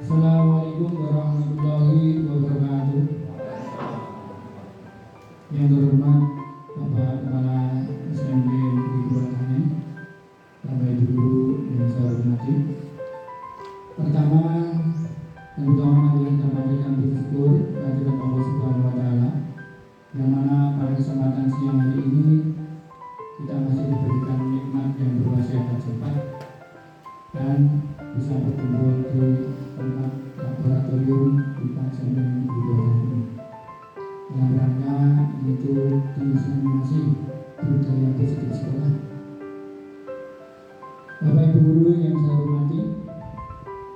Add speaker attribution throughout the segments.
Speaker 1: Assalamualaikum warahmatullahi wabarakatuh. Yang terhormat Bapak Kepala SMB Negeri Purwakarta, Bapak Ibu Guru yang saya hormati. Pertama dan utama marilah kita panjatkan bersyukur kehadirat Allah Subhanahu wa taala, yang mana pada kesempatan siang hari ini kita masih diberikan nikmat yang berwasiat cepat dan bisa berkumpul di tempat laboratorium di SMB Negeri Purwakarta. Dalam rangka yaitu diseminasi budaya positif sekolah. Bapak Ibu Guru yang saya hormati,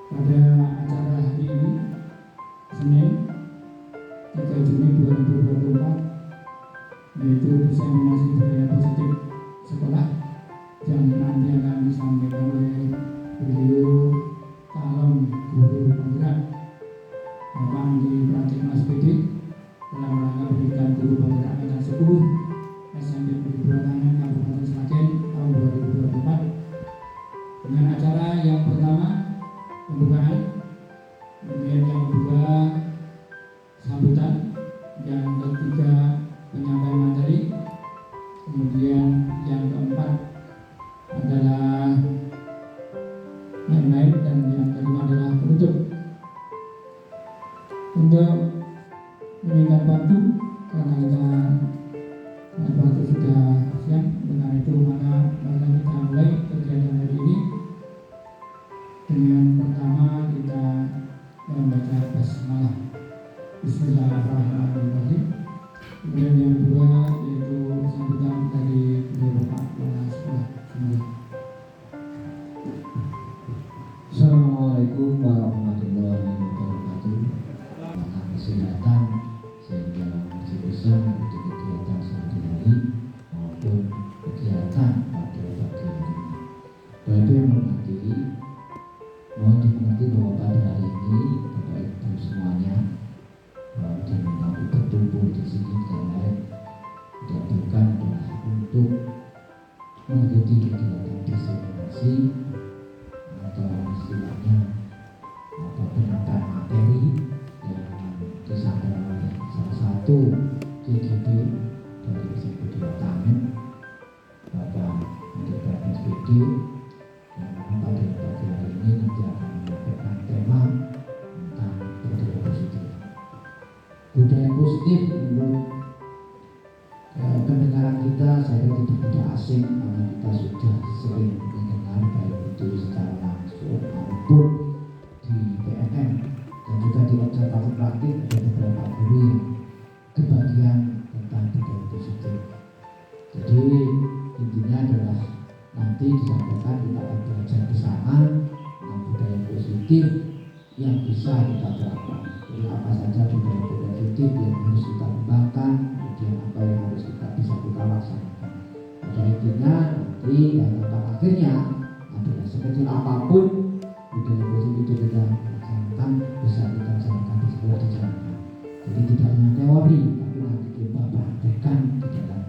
Speaker 1: pada acara hari ini Senin 3 Juni 2024 yaitu diseminasi budaya positif sekolah yang nanti akan disampaikan oleh beliau calon guru penggerak Bapak Andi Pratik Mas PD dalam rangka pendidikan guru penggerak angkatan 10 SMP Negeri Purwakarta Kabupaten Sragen tahun 2024 dengan acara yang pertama pembukaan, kemudian yang kedua sambutan, yang ketiga penyampaian materi, kemudian yang keempat adalah lain-lain, dan yang kelima adalah penutup. Untuk meningkat waktu karena waktu sudah siang, dengan itu maka kita mulai kegiatan hari ini dengan pertama kita membaca basmalah Bismillahirrahmanirrahim. Kemudian yang kedua yaitu sambutan dari beliau Bapak Kepala Sekolah.
Speaker 2: Assalamualaikum warahmatullahi wabarakatuh. Mohon kesehatan sehingga masih bisa untuk kegiatan sehari-hari maupun kegiatan pada pagi hari ini. Bapak yang menghormati, mohon dimengerti bahwa pada hari ini Bapak Ibu semuanya dan kami bertumbuh di sini dan lain bukan adalah untuk mengikuti kegiatan diseminasi atau istilahnya penyampaian materi yang disampaikan oleh salah satu GGB dari SMP Tangen, Bapak Andi Pratik SPD, yang mana pada pagi hari ini nanti akan menyampaikan tema tentang budaya positif. Budaya positif menurut pendengaran kita, saya tidak asing karena kita sudah sering mendengar baik itu secara langsung maupun di PNM dan juga di observasi praktik ada beberapa guru yang kebagian tentang budaya positif. Jadi intinya adalah nanti disampaikan kita akan belajar bersama tentang budaya positif yang bisa kita terapkan. Jadi apa saja budaya positif yang harus kita kembangkan, kemudian apa yang harus kita bisa kita laksanakan. Pada intinya nanti dan kata akhirnya adalah sekecil apapun budaya positif itu kita laksanakan bisa kita jalankan di sekolah dijalankan. Jadi tidak hanya teori, tapi nanti kita praktekkan di dalam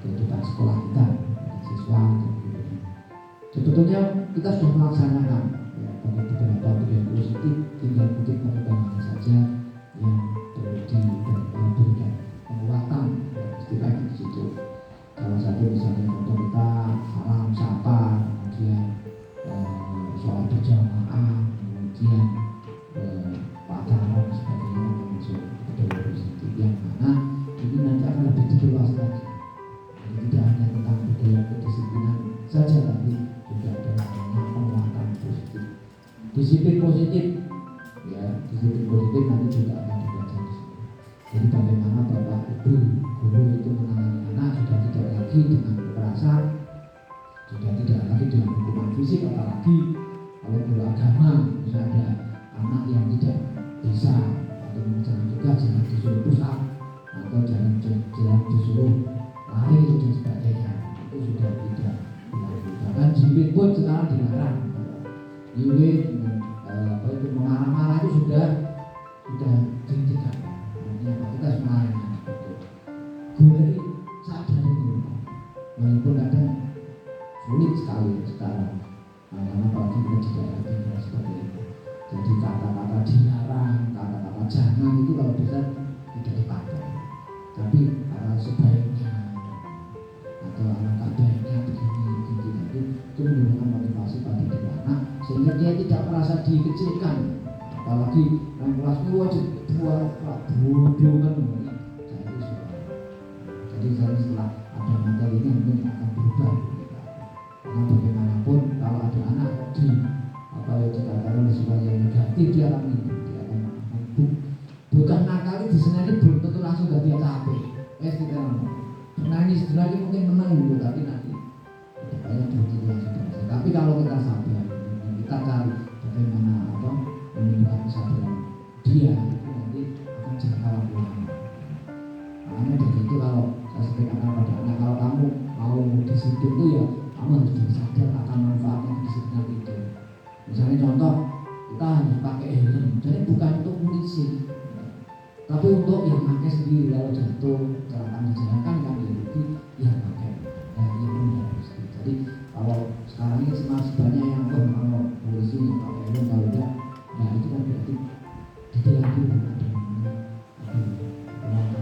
Speaker 2: kehidupan sekolah kita, siswa dan gurunya. Sebetulnya kita sudah melaksanakan pada beberapa budaya positif, tinggal mungkin pengembangan saja yang perlu diberikan penguatan istilah di situ. Salah satu misalnya contoh kita salam sapa, kemudian soal berjamaah, kemudian pacaran sebagainya termasuk budaya positif yang mana ini nanti akan lebih diperluas lagi. Jadi tidak hanya tentang budaya kedisiplinan saja, tapi juga ada namanya penguatan positif. Disiplin positif, ya disiplin positif nanti juga akan dibaca di sini. Jadi bagaimana Bapak Ibu guru itu menangani anak sudah tidak lagi dengan kekerasan, sudah tidak lagi dengan hukuman fisik, apalagi kalau guru agama misalnya ada anak yang tidak bisa atau jangan juga jangan disuruh push up atau jangan disuruh lari dan sebagainya, itu sudah tidak dilarang. Bahkan jilid pun sekarang dilarang. Jilid itu memarah-marah itu sudah dihentikan. Artinya kita semuanya guru sadar itu, walaupun kadang sulit sekali sekarang, karena apalagi kita tidak lagi seperti itu. Jadi kata-kata dilarang, kata-kata jangan itu kalau bisa tidak dipakai. Tapi sebaiknya atau alangkah baiknya begini itu menunjukkan motivasi pada diri anak sehingga dia tidak merasa dikecilkan. Apalagi yang kelas wajib buat bodoh kan. Jadi saya setelah ada materi ini mungkin akan berubah. Karena bagaimanapun kalau ada anak di apa yang dikatakan sesuatu yang negatif dia akan bukan nakal di sana ini belum tentu langsung gak dia capek. Tidak nangis mungkin menang dulu tapi nanti banyak belum langsung berhasil. Tapi kalau kita sabar, kita cari bagaimana menunjukkan kesabaran dia itu nanti akan jangka waktu lama. Makanya dari itu kalau saya sampaikan pada anak, kalau kamu mau disiplin itu ya kamu harus jadi sadar akan manfaatnya disiplin itu. Misalnya contoh kita harus pakai helm, jadi bukan untuk polisi, tapi untuk yang pakai sendiri. Kalau jatuh kecelakaan di jalan kan itu yang pakai, yang harus. Jadi kalau sekarang ini masih banyak yang kalau polisi pakai helm, kalau enggak, nah itu kan berarti tidak lagi bukan dengan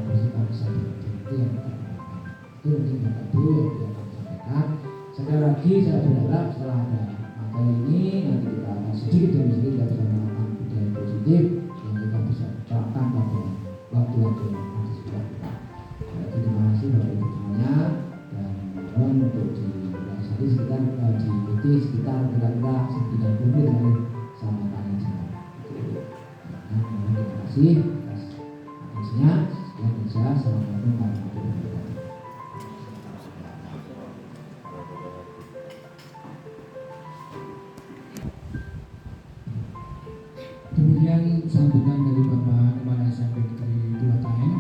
Speaker 2: bersifat bisa itu yang kita lakukan. Itu mungkin Bapak Ibu yang akan sampaikan. Sekali lagi saya berharap setelah ada materi ini nanti kita akan sedikit demi sedikit kita bisa melakukan budaya positif yang kita bisa terapkan pada waktu-waktu yang akan sesudah kita. Terima kasih Bapak Ibu semuanya dan mohon untuk di sekitar kira-kira 90 menit dari sama tanya jawab. Terima kasih atas atensinya. Sekian dari saya. Assalamualaikum warahmatullahi wabarakatuh.
Speaker 1: Demikian sambutan dari Bapak Kepala SMP Negeri 2 KM.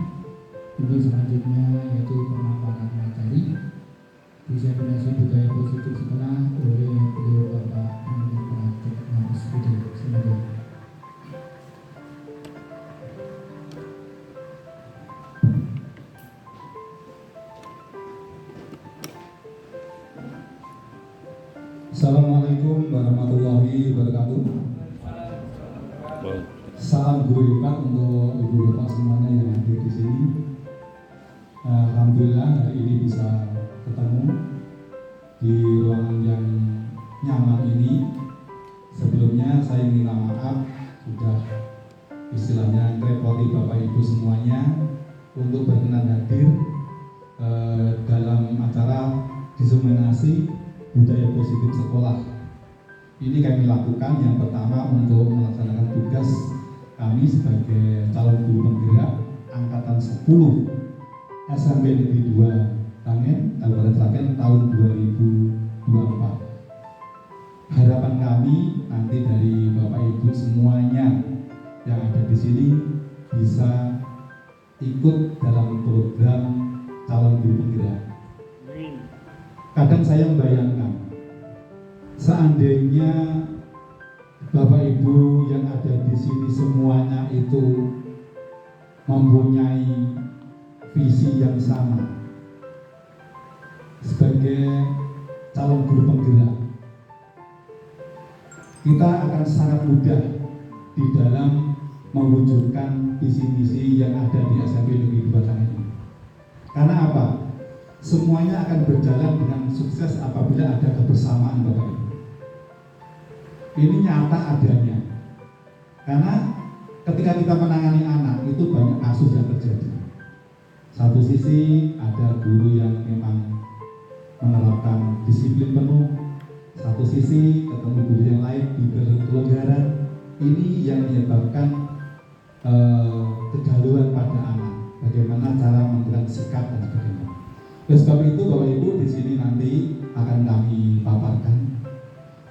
Speaker 1: Untuk selanjutnya yaitu pemaparan materi diseminasi budaya positif sekolah oleh beliau Bapak Menko Praktek Mabes Budi. Silakan.
Speaker 3: Assalamualaikum warahmatullahi wabarakatuh. Salam guru hebat untuk ibu bapak semuanya yang hadir di sini. Alhamdulillah hari ini bisa ketemu di ruangan yang nyaman ini. Sebelumnya saya minta maaf sudah istilahnya ngerepoti bapak ibu semuanya untuk berkenan hadir dalam acara diseminasi budaya positif sekolah. Ini kami lakukan yang pertama untuk melaksanakan tugas kami sebagai calon guru penggerak angkatan 10 SMP Negeri 2 Tangen, Kabupaten Sragen tahun 2024. Harapan kami nanti dari Bapak Ibu semuanya yang ada di sini bisa ikut dalam program calon guru penggerak. Kadang saya membayangkan, seandainya Bapak Ibu yang ada di sini semuanya itu mempunyai visi yang sama sebagai calon guru penggerak, kita akan sangat mudah di dalam mewujudkan visi misi yang ada di SMP Negeri 2 Tangen ini. Karena apa? Semuanya akan berjalan dengan sukses apabila ada kebersamaan Bapak Ibu. Ini nyata adanya. Karena ketika kita menangani anak itu banyak kasus yang terjadi. Satu sisi ada guru yang memang menerapkan disiplin penuh. Satu sisi ketemu guru yang lain diberi kelonggaran. Ini yang menyebabkan kegalauan pada anak. Bagaimana cara menentukan sikap dan sebagainya. Oleh sebab itu Bapak Ibu di sini nanti akan kami paparkan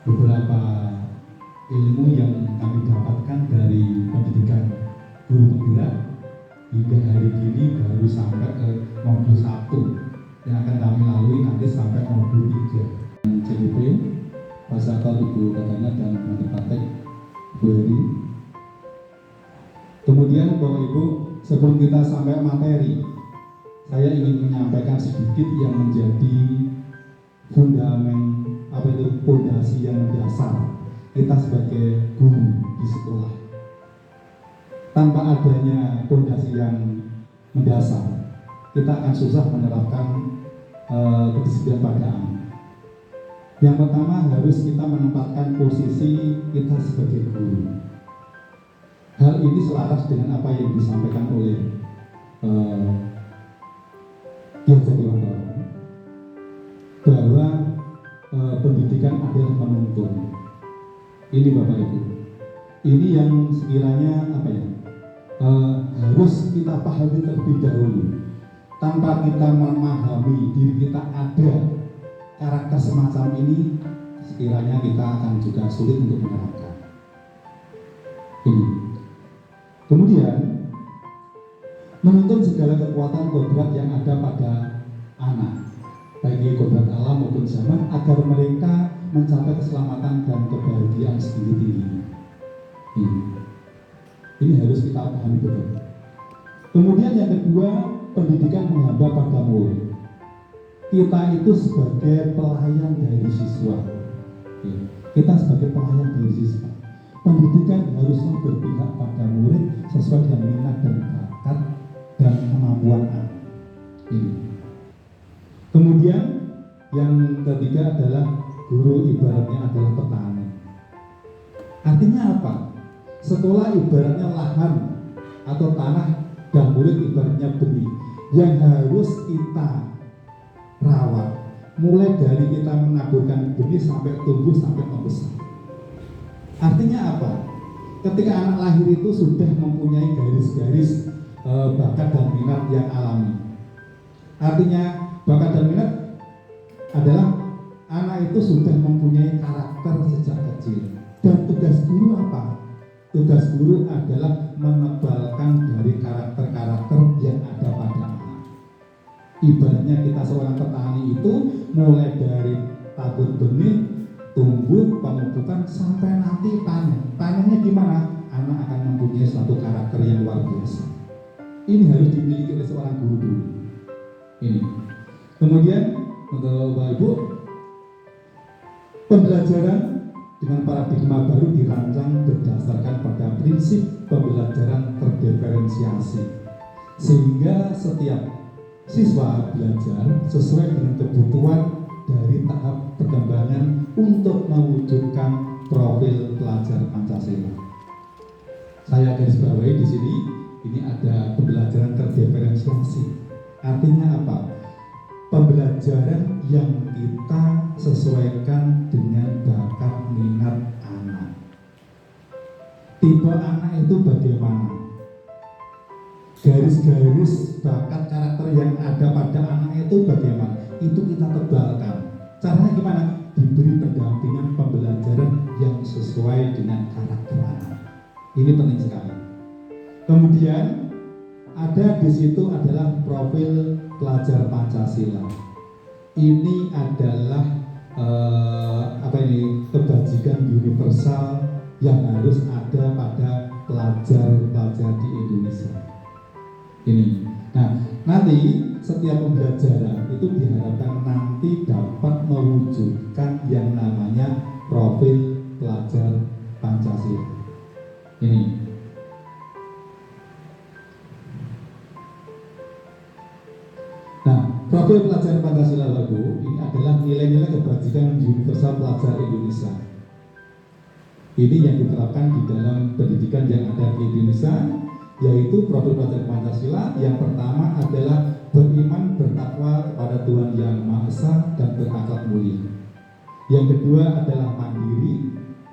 Speaker 3: beberapa ilmu yang kami dapatkan dari pendidikan guru penggerak hingga hari ini baru sampai ke modul 1 yang akan kami lalui nanti sampai modul 3. CBP, Pasakal Ibu Katanya dan Menteri Praktek Bu Heri. Kemudian Bapak Ibu, sebelum kita sampai materi, saya ingin menyampaikan sedikit yang menjadi fundasi yang mendasar kita sebagai guru di sekolah. Tanpa adanya fondasi yang mendasar, kita akan susah menerapkan kedisiplinan pada anak. Yang pertama, harus kita menempatkan posisi kita sebagai guru. Hal ini selaras dengan apa yang disampaikan oleh Kiai Jatiwanto, bahwa pendidikan adalah menuntun. Ini Bapak Ibu, ini yang sekiranya harus kita pahami terlebih dahulu. Tanpa kita memahami diri kita ada karakter semacam ini, sekiranya kita akan juga sulit untuk menerapkan ini. Kemudian, menuntun segala kekuatan kodrat yang ada pada anak, baik kodrat alam maupun zaman, agar mereka mencapai keselamatan dan kebahagiaan setinggi-tingginya. Ini harus kita pahami betul. Kemudian yang kedua, pendidikan menghamba pada murid. Kita itu sebagai pelayan dari siswa. Kita sebagai pelayan dari siswa. Pendidikan haruslah berpihak pada murid sesuai dengan minat dan bakat dan kemampuan anak. Ini. Kemudian yang ketiga adalah guru ibaratnya adalah petani. Artinya apa? Sekolah ibaratnya lahan atau tanah dan murid ibaratnya benih yang harus kita rawat. Mulai dari kita menaburkan benih sampai tumbuh sampai membesar. Artinya apa? Ketika anak lahir itu sudah mempunyai garis-garis bakat dan minat yang alami. Artinya bakat dan minat adalah anak itu sudah mempunyai karakter sejak kecil. Dan tugas guru apa? Tugas guru adalah menebalkan dari karakter-karakter yang ada pada anak. Ibaratnya kita seorang petani itu mulai dari tabur benih, tumbuh, pemupukan sampai nanti panen. Panennya gimana? Anak akan mempunyai suatu karakter yang luar biasa. Ini harus dimiliki oleh seorang guru dulu. Ini. Kemudian untuk Bapak Ibu, pembelajaran dengan paradigma baru dirancang berdasarkan pada prinsip pembelajaran terdiferensiasi, sehingga setiap siswa belajar sesuai dengan kebutuhan dari tahap perkembangan untuk mewujudkan profil pelajar Pancasila. Saya garis bawahi di sini, ini ada pembelajaran terdiferensiasi. Artinya apa? Pembelajaran yang kita sesuaikan dengan bakat minat anak. Tipe anak itu bagaimana? Garis-garis bakat karakter yang ada pada anak itu bagaimana? Itu kita tebalkan. Caranya gimana? Diberi pendampingan pembelajaran yang sesuai dengan karakter anak. Ini penting sekali. Kemudian ada di situ adalah profil pelajar Pancasila. Ini adalah kebajikan universal yang harus ada pada pelajar-pelajar di Indonesia. Ini. Nah, nanti setiap pembelajaran itu diharapkan nanti dapat mewujudkan yang namanya profil pelajar Pancasila. Ini. Nah, profil pelajar Pancasila lagu ini adalah nilai-nilai kebajikan universal pelajar Indonesia. Ini yang diterapkan di dalam pendidikan yang ada di Indonesia, yaitu profil pelajar Pancasila. Yang pertama adalah beriman bertakwa kepada Tuhan Yang Maha Esa dan berakhlak mulia. Yang kedua adalah mandiri,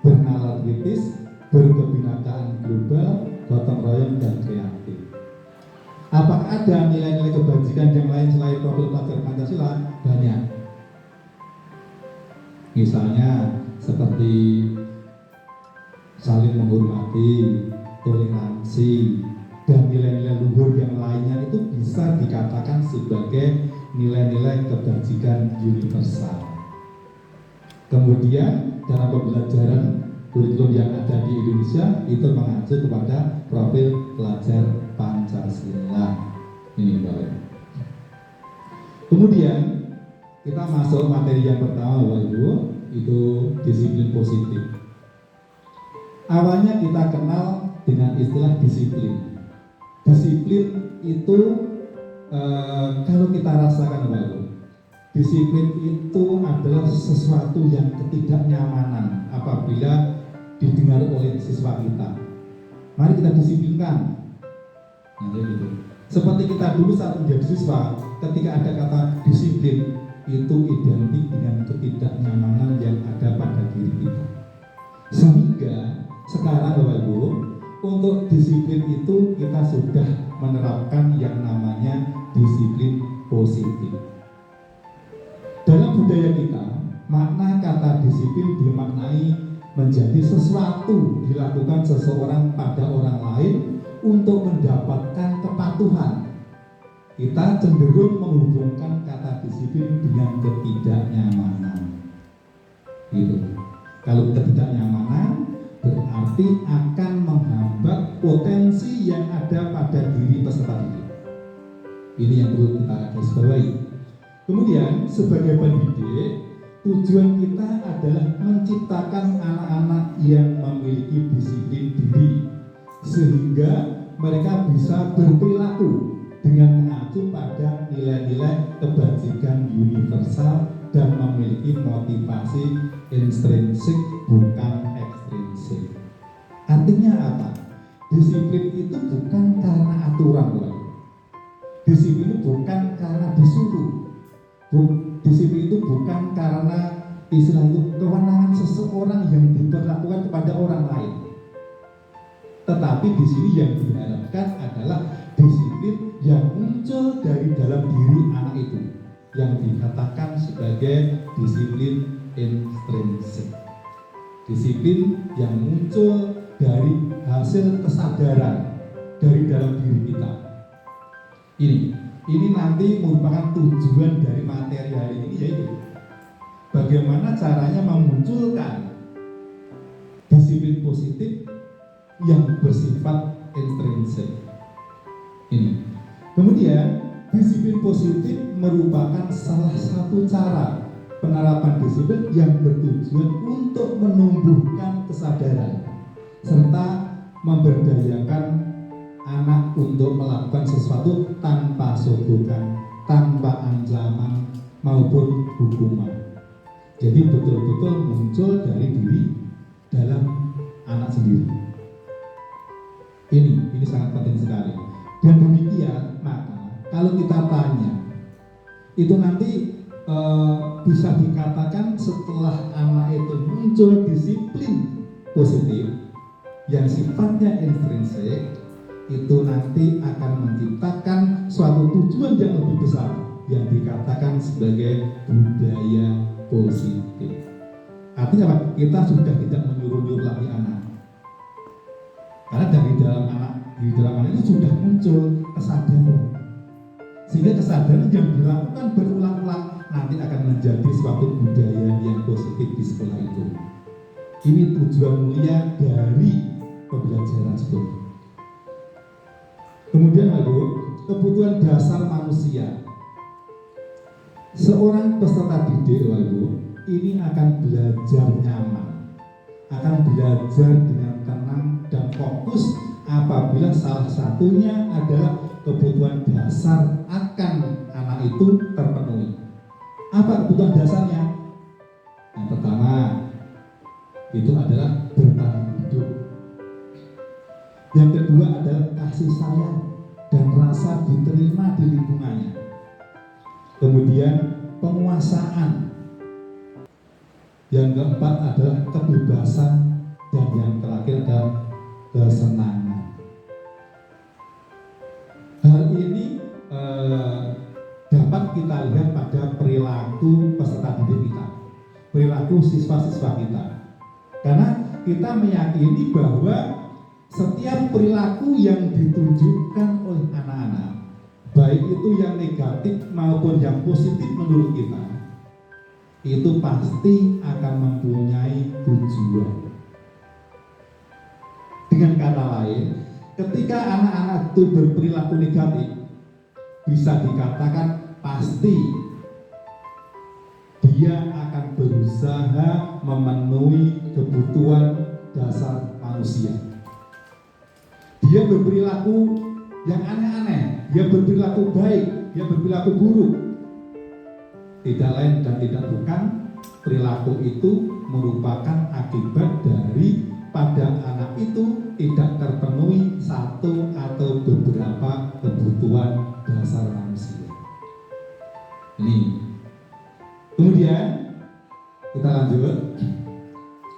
Speaker 3: bernalar kritis, berkebinekaan global, gotong royong dan kreatif. Apakah ada nilai-nilai kebajikan yang lain selain profil pelajar Pancasila? Banyak. Misalnya seperti saling menghormati, toleransi, dan nilai-nilai luhur yang lainnya itu bisa dikatakan sebagai nilai-nilai kebajikan universal. Kemudian dalam pembelajaran kurikulum yang ada di Indonesia itu mengacu kepada profil pelajar Pancasila. Ini Bapak. Kemudian kita masuk materi yang pertama Bapak Ibu, itu disiplin positif. Awalnya kita kenal dengan istilah disiplin. Disiplin itu kalau kita rasakan Bapak Ibu, disiplin itu adalah sesuatu yang ketidaknyamanan apabila didengar oleh siswa kita. Mari kita disiplinkan. Nah, gitu. Seperti kita dulu saat menjadi siswa, ketika ada kata disiplin, itu identik dengan ketidaknyamanan yang ada pada diri kita. Sehingga sekarang Bapak Ibu, untuk disiplin itu kita sudah menerapkan yang namanya disiplin positif. Dalam budaya kita, makna kata disiplin dimaknai menjadi sesuatu dilakukan seseorang pada orang lain untuk mendapatkan kepatuhan. Kita cenderung menghubungkan kata disiplin dengan ketidaknyamanan. Gitu. Kalau ketidaknyamanan berarti akan menghambat potensi yang ada pada diri peserta didik. Ini yang perlu kita garis bawahi. Kemudian sebagai pendidik, tujuan kita adalah menciptakan anak-anak yang memiliki disiplin diri sehingga mereka bisa berperilaku dengan mengacu pada nilai-nilai kebajikan universal dan memiliki motivasi intrinsik bukan ekstrinsik. Artinya apa? Disiplin itu bukan karena aturan, Bapak. Disiplin itu bukan karena disuruh. Disiplin itu bukan karena istilah itu kewenangan seseorang yang diperlakukan kepada orang lain. Tetapi di sini yang diharapkan adalah disiplin yang muncul dari dalam diri anak itu, yang dikatakan sebagai disiplin intrinsik. Disiplin yang muncul dari hasil kesadaran dari dalam diri kita. Ini nanti merupakan tujuan dari materi hari ini, yaitu bagaimana caranya memunculkan disiplin positif yang bersifat intrinsik. Ini. Kemudian disiplin positif merupakan salah satu cara penerapan disiplin yang bertujuan untuk menumbuhkan kesadaran serta memberdayakan anak untuk melakukan sesuatu tanpa sogokan, tanpa ancaman maupun hukuman. Jadi betul-betul muncul dari diri dalam anak sendiri. Ini sangat penting sekali. Dan demikian, maka kalau kita tanya, itu nanti bisa dikatakan setelah anak itu muncul disiplin positif yang sifatnya intrinsik, itu nanti akan menciptakan suatu tujuan yang lebih besar yang dikatakan sebagai budaya positif. Artinya apa? Kita sudah tidak menyuruh-nyuruh lagi anak, karena di dalam anak itu sudah muncul kesadaran, sehingga kesadaran yang dilakukan berulang-ulang nanti akan menjadi suatu budaya yang positif di sekolah itu. Ini tujuan mulia dari pembelajaran sekolah. Kemudian lalu kebutuhan dasar manusia. Seorang peserta didik lalu ini akan belajar nyaman, akan belajar dengan tenang dan fokus apabila salah satunya adalah kebutuhan dasar akan anak itu terpenuhi. Apa kebutuhan dasarnya? Yang pertama itu adalah bertahan hidup. Yang kedua adalah kasih sayang dan rasa diterima di lingkungannya. Kemudian penguasaan. Yang keempat adalah kebebasan, dan yang terakhir adalah kesenangan. Hal ini dapat kita lihat pada perilaku peserta didik kita, perilaku siswa-siswa kita. Karena kita meyakini bahwa setiap perilaku yang ditunjukkan oleh anak-anak, baik itu yang negatif maupun yang positif menurut kita, itu pasti akan mempunyai tujuan. Dengan kata lain, ketika anak-anak itu berperilaku negatif, bisa dikatakan pasti dia akan berusaha memenuhi kebutuhan dasar manusia. Dia berperilaku yang aneh-aneh, dia berperilaku baik, dia berperilaku buruk. Tidak lain dan tidak bukan, perilaku itu merupakan akibat dari pada anak itu tidak terpenuhi satu atau beberapa kebutuhan dasar manusia. Ini. Kemudian kita lanjut.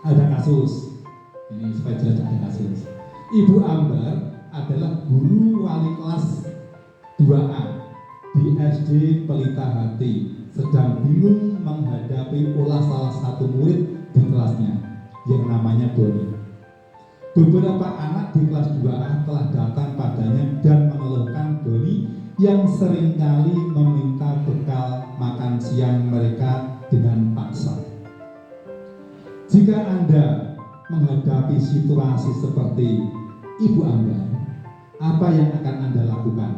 Speaker 3: Ada kasus. Ini supaya jelas ada kasus. Ibu Ambar adalah guru wali kelas 2A di SD Pelita Hati, sedang bingung menghadapi ulah salah satu murid di kelasnya yang namanya Doni. Beberapa anak di kelas 2A telah datang padanya dan mengeluhkan Doni yang seringkali meminta bekal makan siang mereka dengan paksa. Jika Anda menghadapi situasi seperti Ibu Anda, apa yang akan Anda lakukan?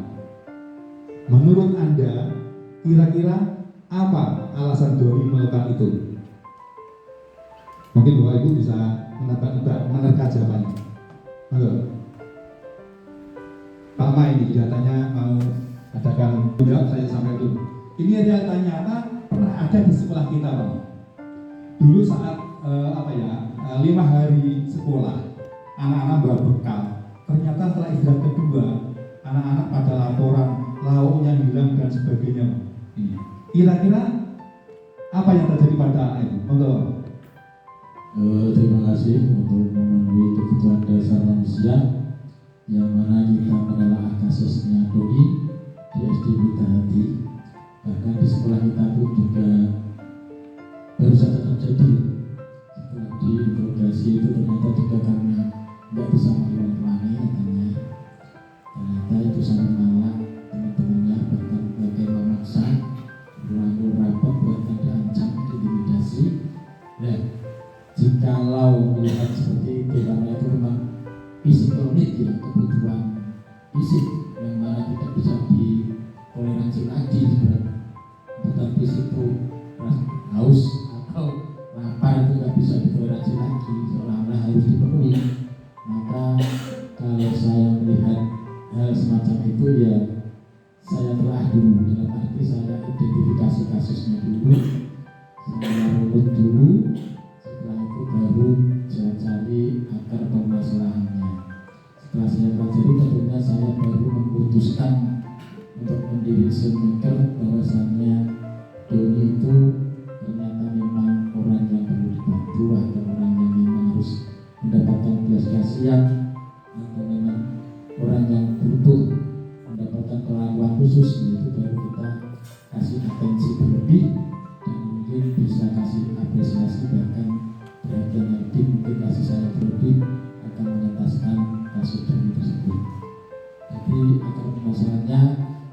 Speaker 3: Menurut Anda, kira-kira apa alasan Doni melakukan itu? Mungkin Bapak Ibu bisa menerka jawabannya. Halo. Pak Ma ini kelihatannya mau adakan jawab, saya sampai dulu. Ini realita nyata pernah ada di sekolah kita, Pak. Dulu saat 5 hari sekolah, anak-anak bawa bekal. Ternyata setelah istirahat kedua, anak-anak pada laporan lauknya hilang dan sebagainya. Ini. Kira-kira apa yang terjadi pada anak itu? Monggo.
Speaker 4: Terima kasih untuk memenuhi kebutuhan dasar manusia, yang mana kita menelaah kasusnya Doni di SD Pelita Hati. Bahkan di sekolah kita pun juga baru saja terjadi. Setelah diinterogasi itu ternyata juga karena nggak bisa mewanti-wanti katanya. Ternyata itu sangat malah teman-temannya, bahkan mereka memaksa berlaku rapat, bahkan diancam, diintimidasi. Nah, jikalau melihat seperti itu, karena itu memang physical need ya, kebutuhan fisik yang mana tidak bisa ditoleransi lagi sebenarnya. Bukan fisik itu haus atau lapar itu nggak bisa ditoleransi lagi, seolah-olah harus dipenuhi. Maka kalau saya melihat hal semacam itu ya saya telah dulu, dalam arti saya identifikasi kasusnya dulu, saya runut dulu, setelah itu baru saya cari akar permasalahannya. Setelah saya pelajari tentunya saya baru memutuskan untuk menjadi filmmaker bahwasannya Doni itu ternyata memang orang yang perlu dibantu, atau orang yang memang harus mendapatkan belas kasihan, atau memang orang yang butuh mendapatkan perlakuan khusus. Itu baru kita kasih atensi berlebih dan mungkin bisa kasih apresiasi, bahkan perhatian lebih, mungkin kasih saya berlebih akan mengentaskan kasus Doni tersebut. Jadi akar permasalahannya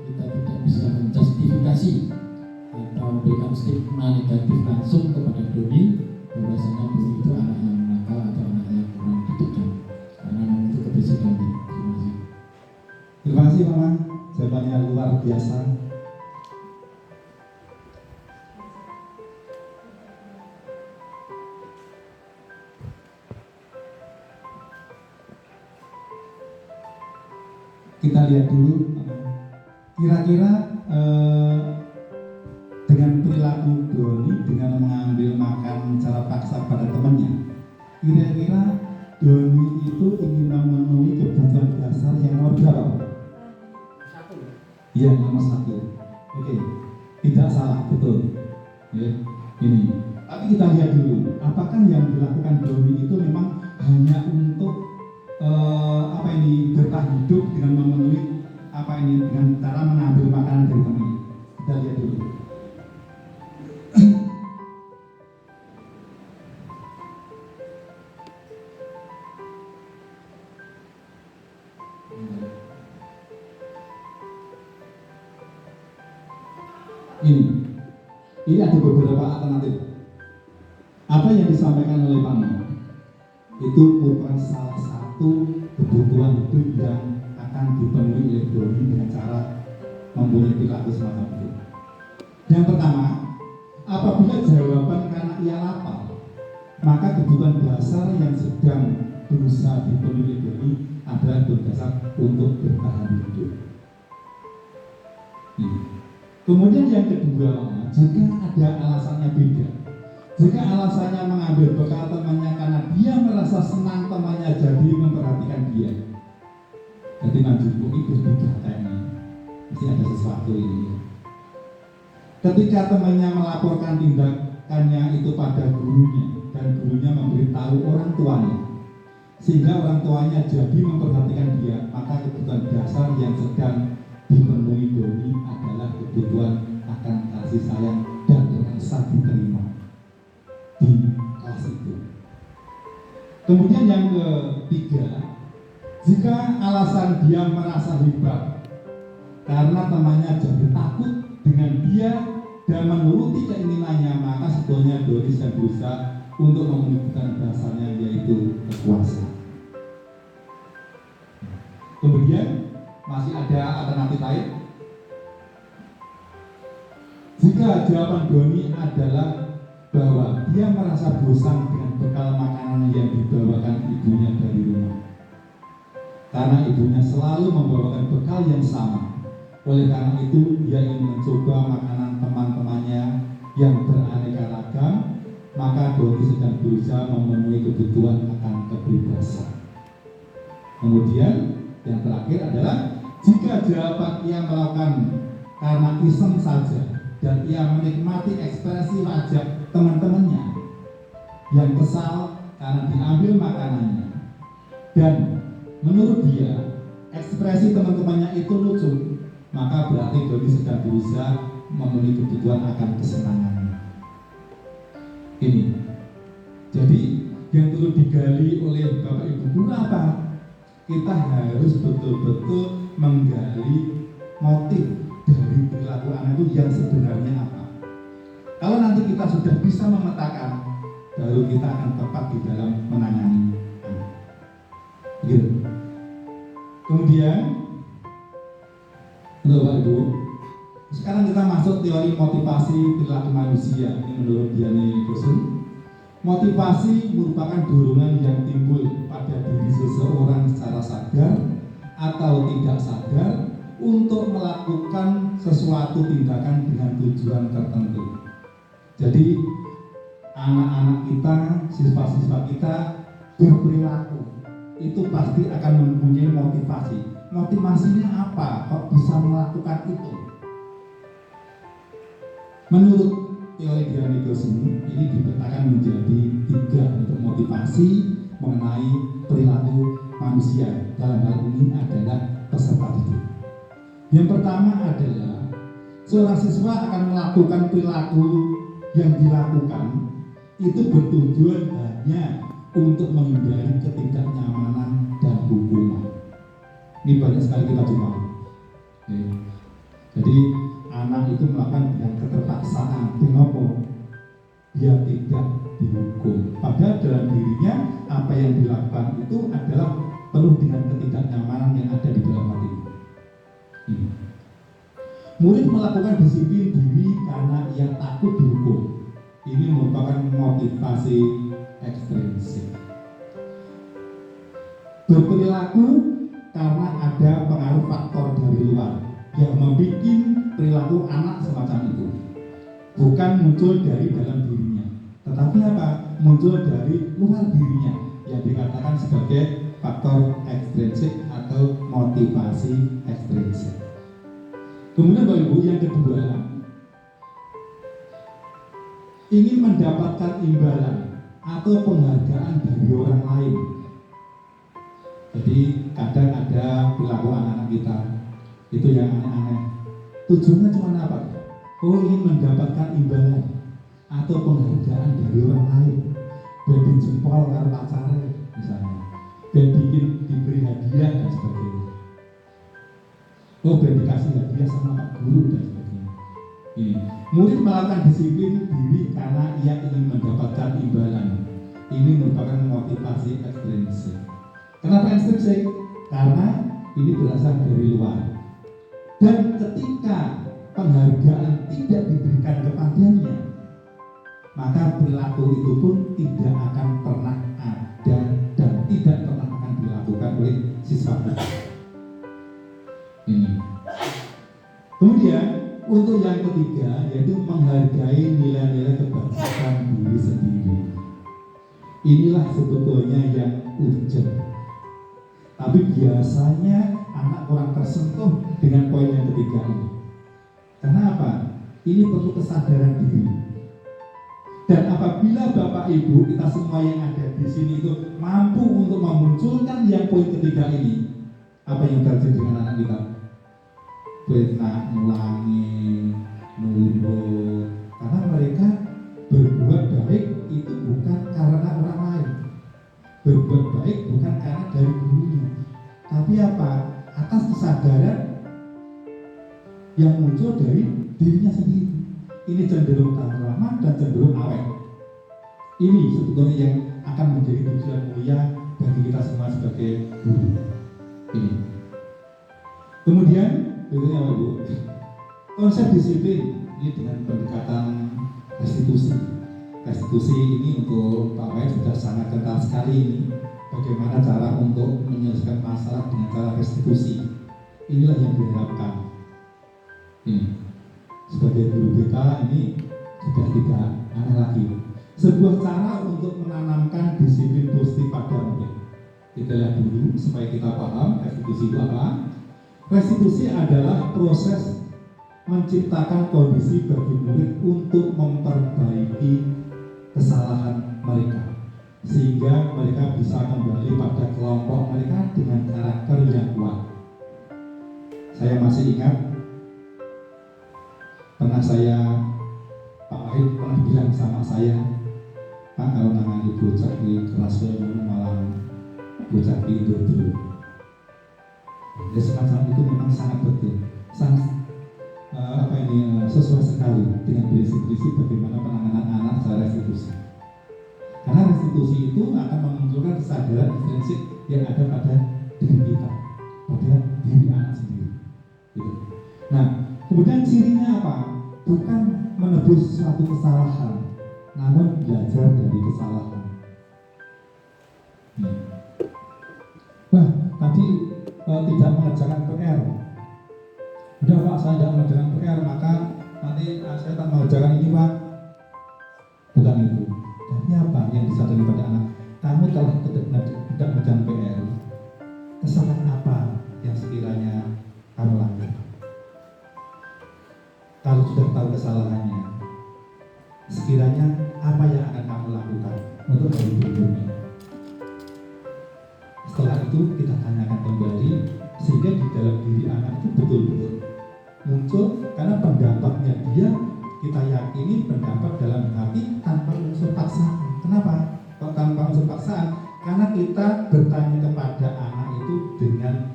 Speaker 4: kita tidak bisa menjustifikasi atau memberikan stigma negatif langsung kepada Doni bahwasanya Doni itu anak yang nakal atau anak yang kurang dididik, karena memang itu kebijakannya. Terima kasih.
Speaker 3: Terima kasih Mama, jawabannya luar biasa. Kita lihat dulu, kira-kira dengan perilaku Doni dengan mengambil makan secara paksa pada temannya, kira-kira Doni itu ingin memenuhi kebutuhan dasar yang nomor berapa? Iya, nomor 1. Oke, tidak salah, betul. Ya, ini. Tapi kita lihat dulu, apakah yang dilakukan Doni itu memang hanya untuk bertahan hidup dengan memenuhi dengan cara mengambil makanan dari temannya. Kita lihat dulu. Ini ada beberapa alternatif. Apa yang disampaikan oleh Pak Ma itu merupakan salah satu kebutuhan hidup yang akan dipenuhi oleh Doni dengan cara mempunyai perilaku semacam itu. Yang pertama, apabila jawaban karena ia lapar, maka kebutuhan dasar yang sedang berusaha dipenuhi Doni adalah berdasar untuk bertahan hidup. Kemudian yang kedua, jika ada alasannya beda, jika alasannya mengambil bekal temannya karena dia merasa senang temannya jadi memperhatikan dia, jadi manjurku itu bertiga kayaknya, mesti ada sesuatu ini. Ketika temannya melaporkan tindakannya itu pada gurunya dan gurunya memberitahu orang tuanya, sehingga orang tuanya jadi memperhatikan dia, maka kebutuhan dasar yang sedang dipenuhi Doni adalah kebutuhan akan kasih sayang dan merasa diterima di kelas itu. Kemudian yang ketiga, jika alasan dia merasa hebat karena temannya jadi takut dengan dia dan menuruti keinginannya, maka sebetulnya Doni sedang berusaha untuk memenuhi kebutuhan dasarnya, yaitu kekuasaan. Kemudian masih ada alternatif lain. Jika jawaban Doni adalah bahwa dia merasa bosan dengan bekal makanan yang dibawakan ibunya dari rumah, karena ibunya selalu membawakan bekal yang sama, oleh karena itu dia ingin mencoba makanan teman-temannya yang beraneka ragam, maka Doni sedang berusaha memenuhi kebutuhan akan kebebasan. Kemudian yang terakhir adalah jika jawaban ia melakukan karena iseng saja dan ia menikmati ekspresi wajah teman-temannya yang kesal karena diambil makanannya, dan menurut dia ekspresi teman-temannya itu lucu, maka berarti Doni sedang berusaha memenuhi kebutuhan akan kesenangannya. Ini jadi yang perlu digali oleh Bapak Ibu guru apa? Kita harus betul-betul menggali motif dari perilaku anak itu yang sebenarnya apa. Kalau nanti kita sudah bisa memetakan, baru kita akan tepat di dalam menangani anak. Gitu. Kemudian, untuk Bapak Ibu, sekarang kita masuk teori motivasi perilaku manusia. Ini menurut Diane Gosen. Motivasi merupakan dorongan yang timbul pada diri seseorang secara sadar atau tidak sadar untuk melakukan sesuatu tindakan dengan tujuan tertentu. Jadi anak-anak kita, siswa-siswa kita berperilaku itu pasti akan mempunyai motivasi. Motivasinya apa? Kok bisa melakukan itu? Menurut teori Diane Gosen ini dipetakan menjadi 3 untuk motivasi mengenai perilaku manusia. Dalam hal ini adalah peserta didik. Yang pertama adalah seorang siswa akan melakukan perilaku yang dilakukan itu bertujuan hanya untuk menghindari ketidaknyamanan dan hukuman. Ini banyak sekali kita jumpai. Jadi anak itu melakukan dengan keterpaksaan, kenapa? Dia tidak dihukum. Padahal dalam dirinya apa yang dilakukan itu adalah penuh dengan ketidaknyamanan yang ada di dalam hati. Murid melakukan disiplin diri karena ia takut dihukum. Ini merupakan motivasi ekstrinsik. Berperilaku karena ada pengaruh faktor dari luar yang membuat perilaku anak semacam itu, bukan muncul dari dalam dirinya, tetapi apa? Muncul dari luar dirinya yang dikatakan sebagai faktor ekstrinsik atau motivasi ekstrinsik. Kemudian Bapak Ibu, yang kedua, ingin mendapatkan imbalan atau penghargaan dari orang lain. Jadi kadang ada perilaku anak-anak kita itu yang aneh-aneh. Tujuannya cuma apa? Oh, ingin mendapatkan imbalan atau penghargaan dari orang lain. Ben jempol karo pacare misalnya. Ben bikin diberi hadiah dan sebagainya. Oh, ben dikasih hadiah sama Pak Guru dan sebagainya. Ini murid melakukan disiplin diri karena ia ingin mendapatkan imbalan. Ini merupakan motivasi ekstrinsik. Kenapa ekstrinsik? Karena ini berasal dari luar. Dan ketika penghargaan tidak diberikan kepadanya, maka perilaku itu pun tidak akan pernah ada dan tidak pernah akan dilakukan oleh siswa. Ini. Kemudian untuk yang ketiga yaitu menghargai nilai-nilai kebangsaan diri sendiri. Inilah sebetulnya yang urgent. Tapi biasanya anak kurang tersentuh dengan poin yang ketiga ini. Karena apa? Ini perlu kesadaran diri. Dan apabila Bapak Ibu kita semua yang ada di sini itu mampu untuk memunculkan yang poin ketiga ini, apa yang terjadi dengan anak kita? Fitnah, ngulangi, nurut. Karena mereka berbuat baik itu bukan karena orang lain. Berbuat baik bukan karena dari gurunya. Tapi apa? Atas kesadaran yang muncul dari dirinya sendiri. Ini cenderung ramah dan cenderung awet. Ini sebetulnya yang akan menjadi tujuan mulia bagi kita semua sebagai guru. Ini. Kemudian, berikutnya Bapak Ibu, konsep disiplin ini dengan pendekatan restitusi. Restitusi ini untuk Pak Wahid sudah sangat kental sekali ini. Bagaimana cara untuk menyelesaikan masalah dengan cara restitusi. Inilah yang diharapkan. Ini. Sebagai guru BK ini sudah tidak aneh lagi. Sebuah cara untuk menanamkan disiplin positif pada murid. Kita lihat dulu supaya kita paham restitusi itu apa. Restitusi adalah proses menciptakan kondisi bagi murid untuk memperbaiki kesalahan mereka sehingga mereka bisa kembali pada kelompok mereka dengan karakter yang kuat. Saya masih ingat pernah Pak Wahid pernah bilang sama saya, Pak, kalau nangani bocah di kelas malah bocah tidur dulu. Ya semacam itu memang sangat betul, sangat sesuai sekali dengan prinsip-prinsip bagaimana penanganan anak secara restitusi. Karena restitusi itu akan memunculkan kesadaran prinsip yang ada pada diri kita, pada diri anak sendiri. Gitu. Nah, kemudian cirinya apa? Bukan menebus suatu kesalahan, namun belajar dari kesalahan. Nah, tadi tidak mengerjakan PR. Udah Pak, saya tidak mengerjakan PR, maka nanti saya tak mengerjakan ini Pak. Bukan itu. Tapi apa yang disadari pada anak? Kamu telah tidak mengerjakan PR. Kesalahan apa yang sekiranya kamu lakukan? Kalau sudah tahu kesalahannya, sekiranya apa yang akan kamu lakukan untuk hari berikutnya? Setelah itu kita tanyakan kembali sehingga di dalam diri anak itu betul-betul muncul karena pendapatnya dia kita yakini pendapat dalam hati tanpa unsur paksaan. Kenapa? Kok tanpa unsur paksaan? Karena kita bertanya kepada anak itu dengan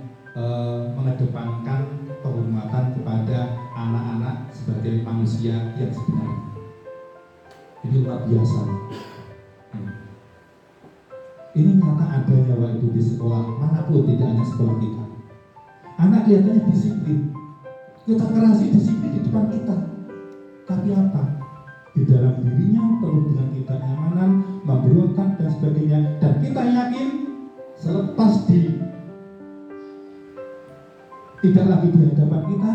Speaker 3: mengedepankan penghormatan kepada anak-anak sebagai manusia yang sebenarnya. Ini luar biasa. Ini nyata adanya waktu di sekolah manapun, tidak hanya sekolah kita. Anak kelihatannya disiplin, kita kerasi disiplin di depan kita. Tapi apa? Di dalam dirinya penuh dengan ketidaknyamanan, memberontak dan sebagainya. Dan kita yakin selepas tidak lagi di hadapan kita,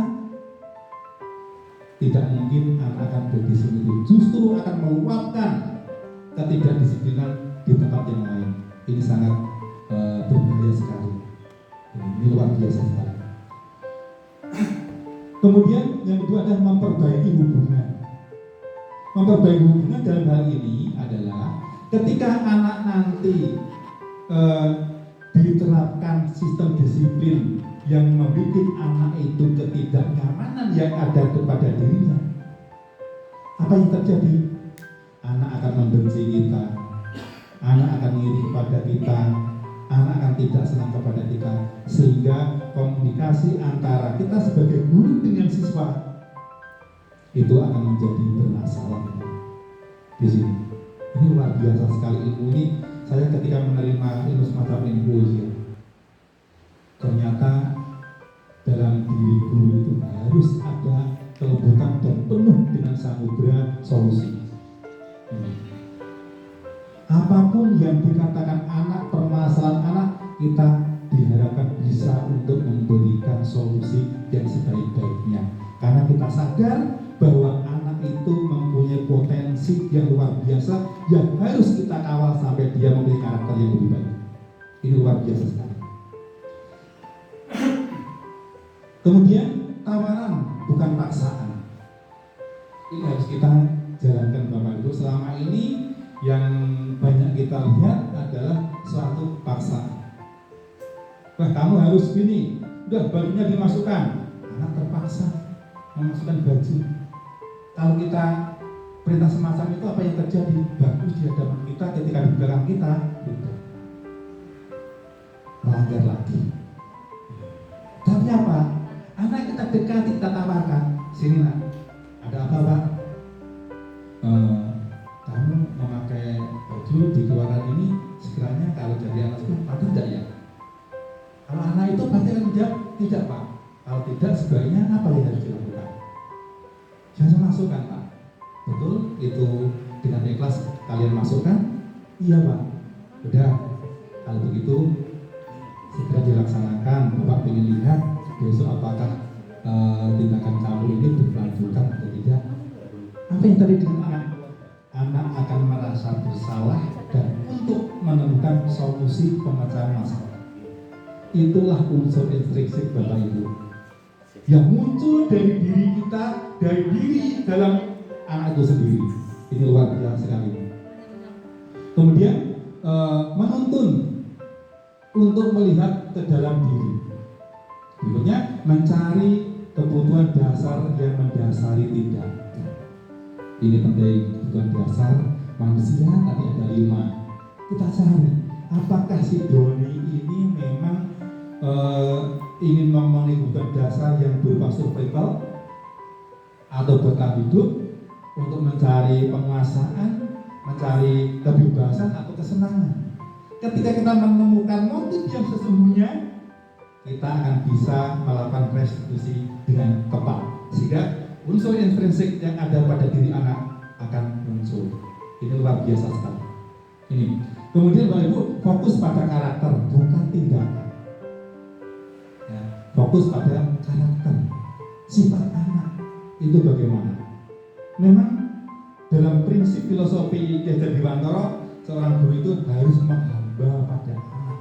Speaker 3: tidak mungkin anak akan berdisiplin, justru akan meluapkan ketidakdisiplinan di tempat yang lain. Ini sangat berbahaya sekali. Ini luar biasa sekali. Kemudian yang kedua adalah memperbaiki hubungan. Memperbaiki hubungan dalam hal ini adalah ketika anak nanti diterapkan sistem disiplin yang membuat anak itu ketidaknyamanan yang ada kepada dirinya, apa yang terjadi? Anak akan membenci kita, anak akan iri kepada kita, anak akan tidak senang kepada kita, sehingga komunikasi antara kita sebagai guru dengan siswa itu akan menjadi bermasalah di sini. Ini luar biasa sekali ilmu ini. Saya ketika menerima ilmu semacam ini, ternyata dalam diri guru itu harus ada kelembutan dan penuh dengan samudera solusi. Ini. Apapun yang dikatakan anak, permasalahan anak, kita diharapkan bisa untuk memberikan solusi yang sebaik-baiknya. Karena kita sadar bahwa anak itu mempunyai potensi yang luar biasa yang harus kita kawal sampai dia memiliki karakter yang lebih baik. Ini luar biasa sekali. Kemudian tawaran bukan paksaan. Ini harus kita jalankan Bapak Ibu. Selama ini yang banyak kita lihat adalah suatu paksaan. Wah, kamu harus gini, udah barunya dimasukkan. Anak terpaksa memasukkan baju. Kalau kita perintah semacam itu, apa yang terjadi? Bagus di hadapan kita, ketika di belakang kita udah melanggar lagi. Tapi apa? Anak kita dekati, kita tawarkan, sini nak, ada apa Pak? Kamu memakai baju di keluaran ini, sekiranya kalau jadi anak sekolah, patut tidak ya? Kalau anak itu pasti akan menjawab, tidak Pak. Kalau tidak, sebaiknya apa yang harus dilakukan? Jangan masukkan Pak. Betul, itu dengan ikhlas kalian masukkan? Iya Pak. Udah, kalau begitu segera dilaksanakan. Bapak ingin lihat besok apakah tindakan kamu ini berkelanjutan atau tidak. Apa yang tadi dengan anak? Anak akan merasa bersalah dan untuk menemukan solusi pemecahan masalah. Itulah unsur intrinsik Bapak Ibu yang muncul dari diri kita, dari diri dalam anak itu sendiri. Ini luar biasa sekali. Kemudian menuntun untuk melihat ke dalam diri. Berikutnya mencari kebutuhan dasar yang mendasari tindakan. Ini penting, kebutuhan dasar manusia tadi ada 5. Kita cari apakah si Doni ini memang ingin memenuhi kebutuhan dasar yang berupa survival atau bertahan hidup, untuk mencari penguasaan, mencari kebebasan atau kesenangan. Ketika kita menemukan motif yang sesungguhnya, kita akan bisa melakukan restitusi dengan tepat, sehingga unsur intrinsik yang ada pada diri anak akan muncul. Ini luar biasa sekali. Ini. Kemudian Bapak Ibu, fokus pada karakter, bukan tindakan. Ya, fokus pada karakter, sifat anak itu bagaimana. Memang dalam prinsip filosofi Ki Dewantara, seorang guru itu harus menghamba pada anak.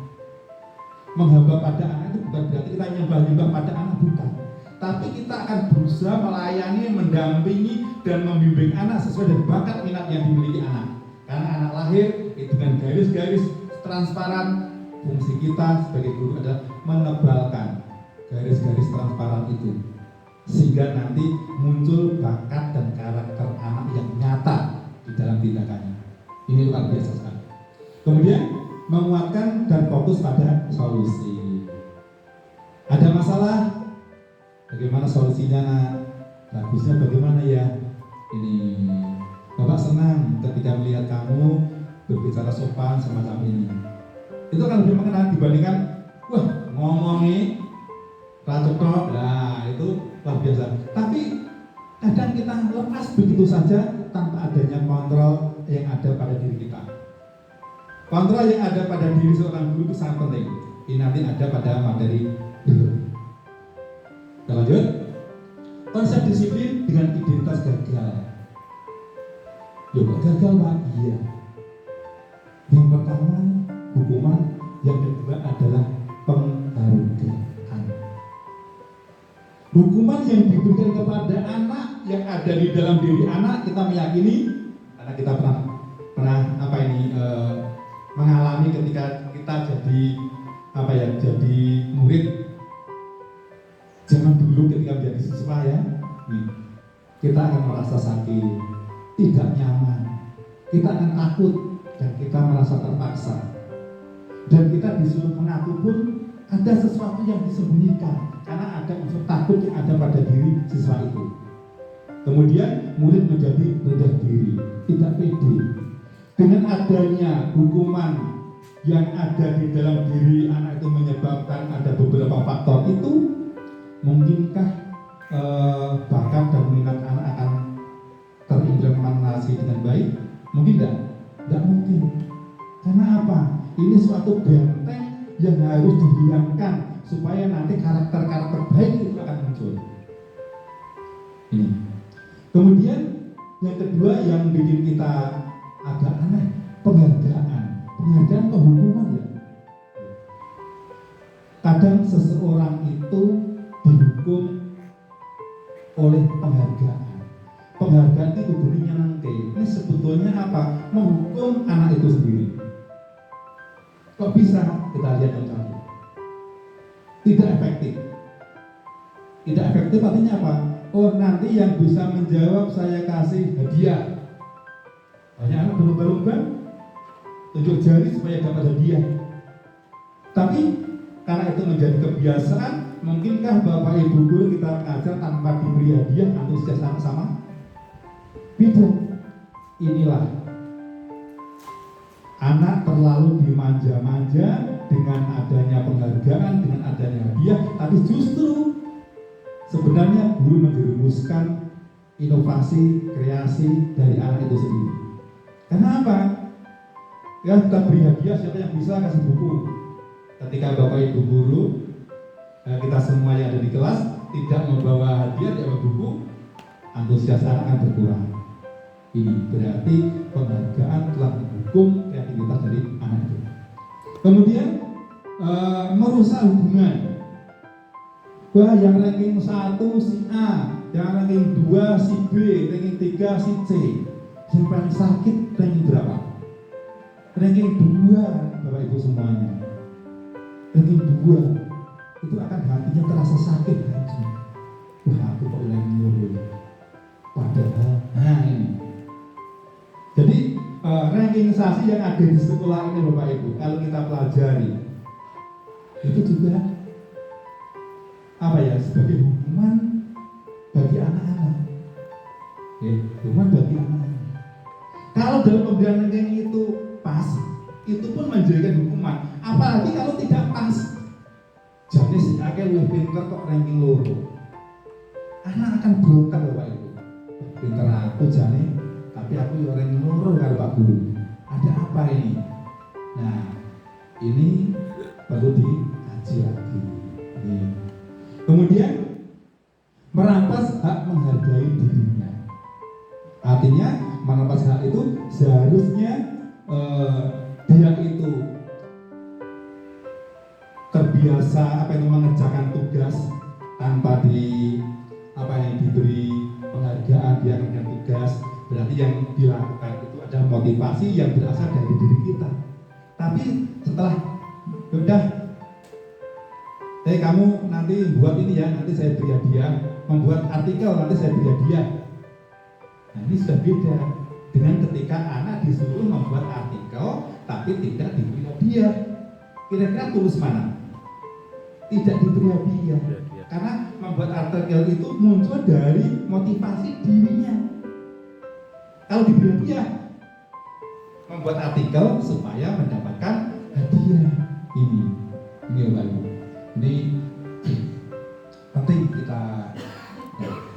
Speaker 3: Menghamba pada anak itu bukan berarti kita nyembah-nyembah pada anak, bukan. Tapi kita akan berusaha melayani, mendampingi, dan membimbing anak sesuai dengan bakat minat yang dimiliki anak. Karena anak lahir itu dengan garis-garis transparan. Fungsi kita sebagai guru adalah menebalkan garis-garis transparan itu, sehingga nanti muncul bakat dan karakter anak yang nyata di dalam tindakannya. Ini luar biasa sekali. Kemudian menguatkan dan fokus pada solusi. Ada masalah, bagaimana solusinya nak? Bagusnya bagaimana ya? Ini Bapak senang ketika melihat kamu berbicara sopan semacam ini. Itu akan lebih mengenal dibandingkan wah ngomongnya racok. Nah itu luar biasa. Tapi kadang kita lepas begitu saja tanpa adanya kontrol yang ada pada diri kita. Kontrol yang ada pada diri seorang guru itu sangat penting. Ini nanti ada pada materi berikut. Kita lanjut. Konsep disiplin dengan identitas gagal. Loh kok gagal Pak? Iya. Yang pertama hukuman, yang kedua adalah penghargaan. Hukuman yang diberikan kepada anak yang ada di dalam diri anak, kita meyakini karena kita pernah mengalami ketika kita jadi murid zaman dulu ketika menjadi siswa ya, kita akan merasa sakit, tidak nyaman, kita akan takut dan kita merasa terpaksa, dan kita disuruh mengaku pun ada sesuatu yang disembunyikan karena ada unsur takut yang ada pada diri siswa itu. Kemudian murid menjadi rendah diri, tidak pede. Dengan adanya hukuman yang ada di dalam diri anak itu menyebabkan ada beberapa faktor itu, mungkinkah bakat dan minat anak akan terimplementasi dengan baik? Mungkin enggak? Enggak mungkin. Karena apa? Ini suatu benteng yang harus dihilangkan supaya nanti karakter-karakter baik itu akan muncul. Ini. Kemudian yang kedua yang bikin kita agak aneh, penghargaan penghukuman ya. Kadang seseorang itu dihukum oleh penghargaan. Penghargaan itu bunyinya nanti. Ini sebetulnya apa? Menghukum anak itu sendiri. Kok bisa? Kita lihat contohnya. Tidak efektif. Tidak efektif artinya apa? Oh, nanti yang bisa menjawab saya kasih hadiah. Banyak anak berlomba-lomba tunjuk jari supaya dapat hadiah. Tapi karena itu menjadi kebiasaan, mungkinkah Bapak Ibu guru kita mengajar tanpa diberi hadiah antusias sama-sama? Beda. Inilah anak terlalu dimanja-manja dengan adanya penghargaan, dengan adanya hadiah, tapi justru sebenarnya guru menjerumuskan inovasi, kreasi dari anak itu sendiri. Karena apa? Ya, kita beri hadiah, siapa yang bisa kasih buku. Ketika Bapak Ibu guru, kita semua yang ada di kelas tidak membawa hadiah, tidak membawa buku, antusias anak akan berkurang. Ini berarti penghargaan telah menghukum kreativitas dari anak itu. Kemudian merusak hubungan. Wah, yang ranking 1 si A, yang ranking 2 si B, ranking 3 si C. Yang paling sakit ranking berapa? Ranking 2, Bapak Ibu semuanya. Ranking 2 itu akan hatinya terasa sakit hati. Wah, aku kok ranking 2. Padahal, nah ini. Jadi rankingsasi yang ada di sekolah ini Bapak Ibu, kalau kita pelajari itu juga apa ya, sebagai hukuman bagi anak-anak. Hukuman bagi anak-anak. Kalau dalam pemberian ranking itu pas, itu pun menjadikan hukuman. Apalagi kalau tidak pas. Jadi si akeh luwih pinter kok ranking loro. Anak akan berontak Bapak Ibu. Pinter aku jane, tapi aku yo ranking loro karo Pak Guru. Ada apa ini? Nah, ini perlu dikaji lagi. Kemudian merampas hak menghargai dirinya. Artinya merampas hak itu seharusnya dia itu terbiasa mengerjakan tugas tanpa diberi penghargaan, dia kerjakan tugas. Berarti yang dilakukan itu adalah motivasi yang berasal dari diri kita. Tapi setelah sudah, kamu nanti buat ini ya, nanti saya beri hadiah. Membuat artikel nanti saya beri hadiah. Nah, ini sudah beda dengan ketika anak disuruh membuat artikel tapi tidak diberi hadiah. Kira-kira tulus mana? Tidak diberi hadiah. Karena membuat artikel itu muncul dari motivasi dirinya. Kalau diberi hadiah, membuat artikel supaya mendapatkan hadiah. Ini Bapak Ibu. Ini penting kita.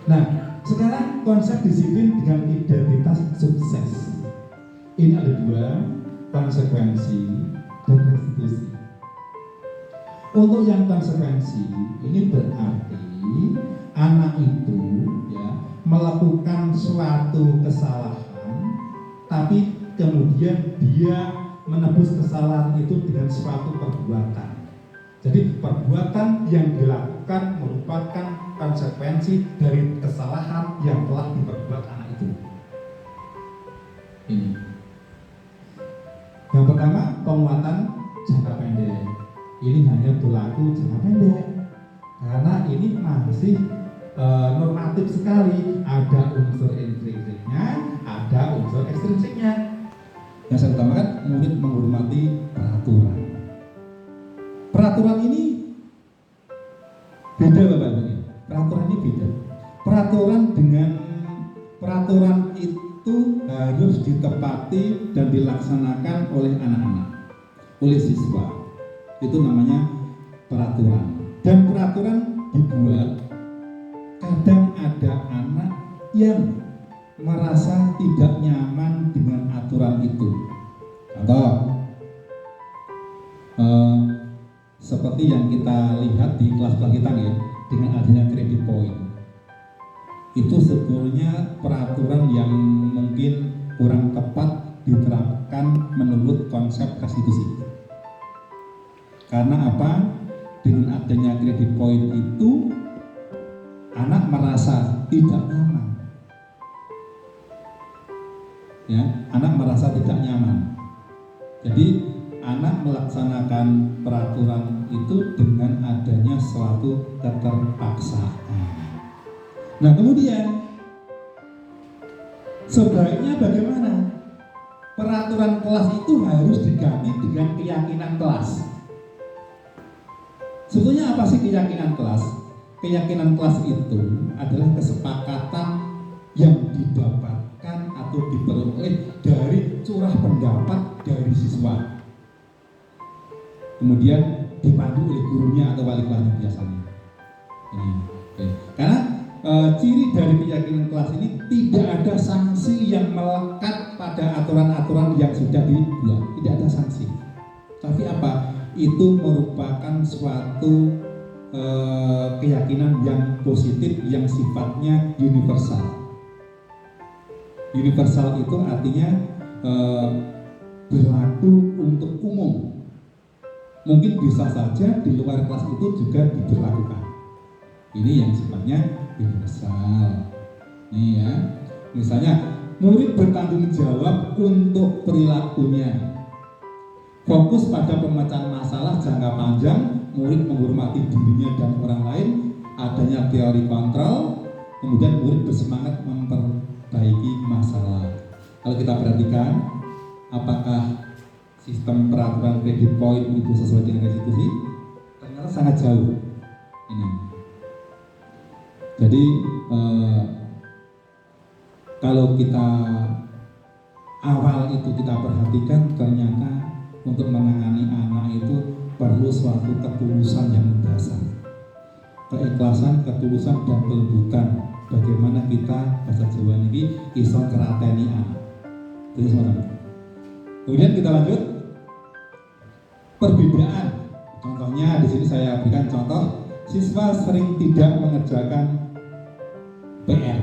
Speaker 3: Nah, sekarang konsep disiplin dengan identitas sukses. Ini ada dua, konsekuensi dan restitusi. Untuk yang konsekuensi, ini berarti anak itu ya melakukan suatu kesalahan, tapi kemudian dia menebus kesalahan itu dengan suatu perbuatan. Jadi perbuatan yang dilakukan merupakan konsekuensi dari kesalahan yang telah diperbuat anak itu. Ini. Yang pertama, penguatan jangka pendek. Ini hanya berlaku jangka pendek. Karena ini masih normatif sekali. Ada unsur intrinsiknya, ada unsur ekstrinsiknya. Yang saya utamakan murid menghormati peraturan. Peraturan ini beda Bapak Ibu. Peraturan ini beda. Peraturan itu harus ditepati dan dilaksanakan oleh anak-anak, oleh siswa. Itu namanya peraturan. Dan peraturan dibuat kadang ada anak yang merasa tidak nyaman dengan aturan itu. Contoh, seperti yang kita lihat di kelas-kelas kita ya, dengan adanya kredit point, itu sebetulnya peraturan yang mungkin kurang tepat diterapkan menurut konsep restitusi. Karena apa? Dengan adanya kredit point itu, anak merasa tidak nyaman. Ya, anak merasa tidak nyaman. Jadi anak melaksanakan peraturan itu dengan adanya suatu keterpaksaan. Nah, kemudian sebaiknya bagaimana? Peraturan kelas itu harus diganti dengan keyakinan kelas. Sebetulnya apa sih keyakinan kelas? Keyakinan kelas itu adalah kesepakatan yang didapatkan atau diperoleh dari curah pendapat dari siswa, kemudian dipandu oleh gurunya atau wali kelasnya biasanya. Ini, karena ciri dari keyakinan kelas ini tidak ada sanksi yang melekat pada aturan-aturan yang sudah dibuat, tidak ada sanksi. Tapi apa? Itu merupakan suatu keyakinan yang positif yang sifatnya universal. Universal itu artinya berlaku untuk umum. Mungkin bisa saja di luar kelas itu juga diberlakukan. Ini yang sifatnya universal. Nih ya, misalnya murid bertanggung jawab untuk perilakunya. Fokus pada pemecahan masalah jangka panjang, murid menghormati dirinya dan orang lain, adanya teori kontrol, kemudian murid bersemangat memperbaiki masalah. Kalau kita perhatikan, apakah sistem peraturan kredit point itu sesuai dengan restitusi? Ternyata sangat jauh. Ini. Jadi kalau kita awal itu kita perhatikan, ternyata untuk menangani anak itu perlu suatu ketulusan yang mendasar, keikhlasan, ketulusan dan kelembutan. Bagaimana kita bahasa Jawa ini iso kerateni anak. Jadi semacam. Kemudian kita lanjut perbedaan. Contohnya di sini saya berikan contoh, siswa sering tidak mengerjakan PR.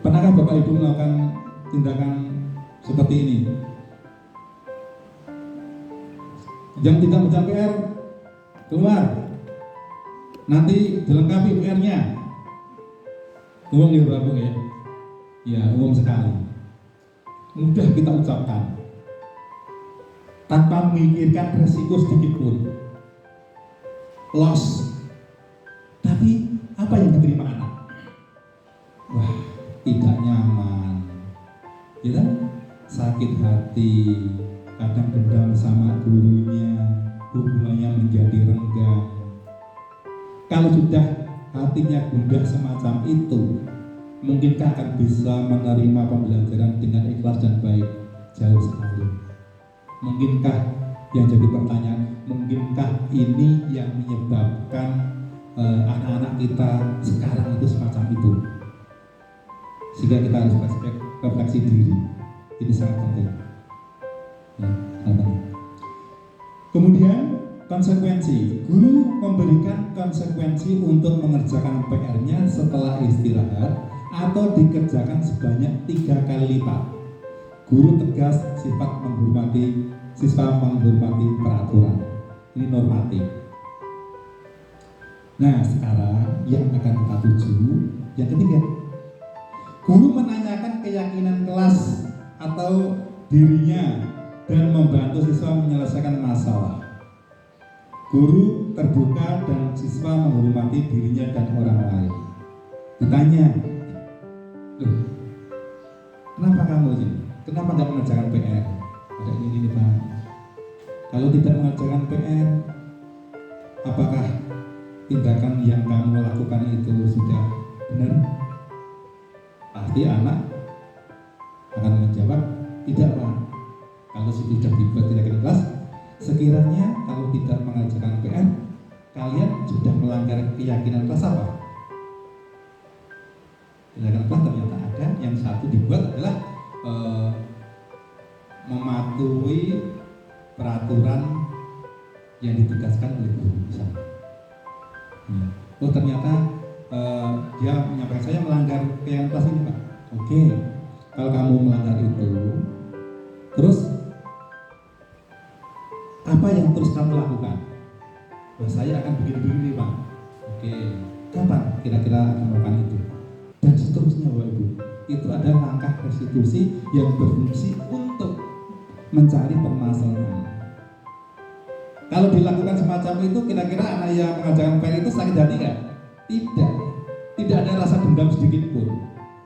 Speaker 3: Pernahkah Bapak Ibu melakukan tindakan seperti ini? Yang tidak mengerjakan PR keluar, nanti dilengkapi PR-nya. Umum ya Bapak ya? Ya umum sekali. Mudah kita ucapkan tanpa memikirkan resiko sedikit pun. Loss. Tapi apa yang diterima anak? Wah, tidak nyaman. Ya kan? Sakit hati, kadang dendam sama gurunya, hubungannya menjadi renggang. Kalau sudah hatinya gundah semacam itu, mungkinkah akan bisa menerima pembelajaran dengan ikhlas dan baik? Jauh sekali. Mungkinkah, yang jadi pertanyaan, mungkinkah ini yang menyebabkan anak-anak kita sekarang itu semacam itu? Sehingga kita harus refleksi diri. Ini sangat penting. Kemudian konsekuensi, guru memberikan konsekuensi untuk mengerjakan PR-nya setelah istirahat atau dikerjakan sebanyak 3 kali lipat. Guru tegas sifat menghormati siswa, menghormati peraturan. Ini normatif. Nah, sekarang yang akan kita tuju yang ketiga, guru menanyakan keyakinan kelas atau dirinya dan membantu siswa menyelesaikan masalah. Guru terbuka dan siswa menghormati dirinya dan orang lain. Ditanya, kenapa kamu ini? Kenapa tidak mengerjakan PR? Ada ini Pak. Kalau tidak mengerjakan PR, apakah tindakan yang kamu lakukan itu sudah benar? Pasti anak akan menjawab, tidak Pak. Kalau sudah dibuat keyakinan kelas, sekiranya kalau tidak mengerjakan PR, kalian sudah melanggar keyakinan kelas apa? tindakan kelas ternyata ada. Yang satu dibuat adalah mematuhi peraturan yang ditugaskan oleh guru misalnya. Oh ternyata dia menyampaikan saya melanggar kegiatan kelas ini Pak. Oke, kalau kamu melanggar itu, terus apa yang terus kamu lakukan? Oh, saya akan begini-begini Pak. Oke, kapan kira-kira akan melakukan itu? Dan seterusnya Bapak Ibu. Itu adalah langkah restitusi yang berfungsi untuk mencari permasalahan. Kalau dilakukan semacam itu, kira-kira anak yang mengajarkan PL itu sakit hati nggak? Tidak. Tidak ada rasa dendam sedikit pun.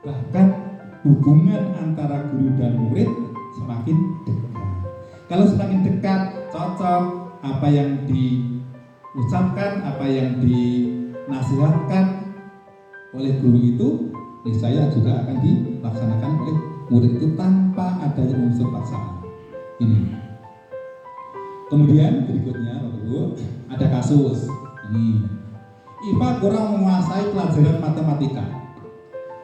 Speaker 3: Bahkan hubungan antara guru dan murid semakin dekat. Kalau semakin dekat, cocok, apa yang diucapkan, apa yang dinasihatkan oleh guru itu, niscaya juga akan dilaksanakan oleh murid itu tanpa adanya unsur paksaan. Ini. Kemudian berikutnya, Bapak Ibu, ada kasus ini. IPA kurang menguasai pelajaran matematika,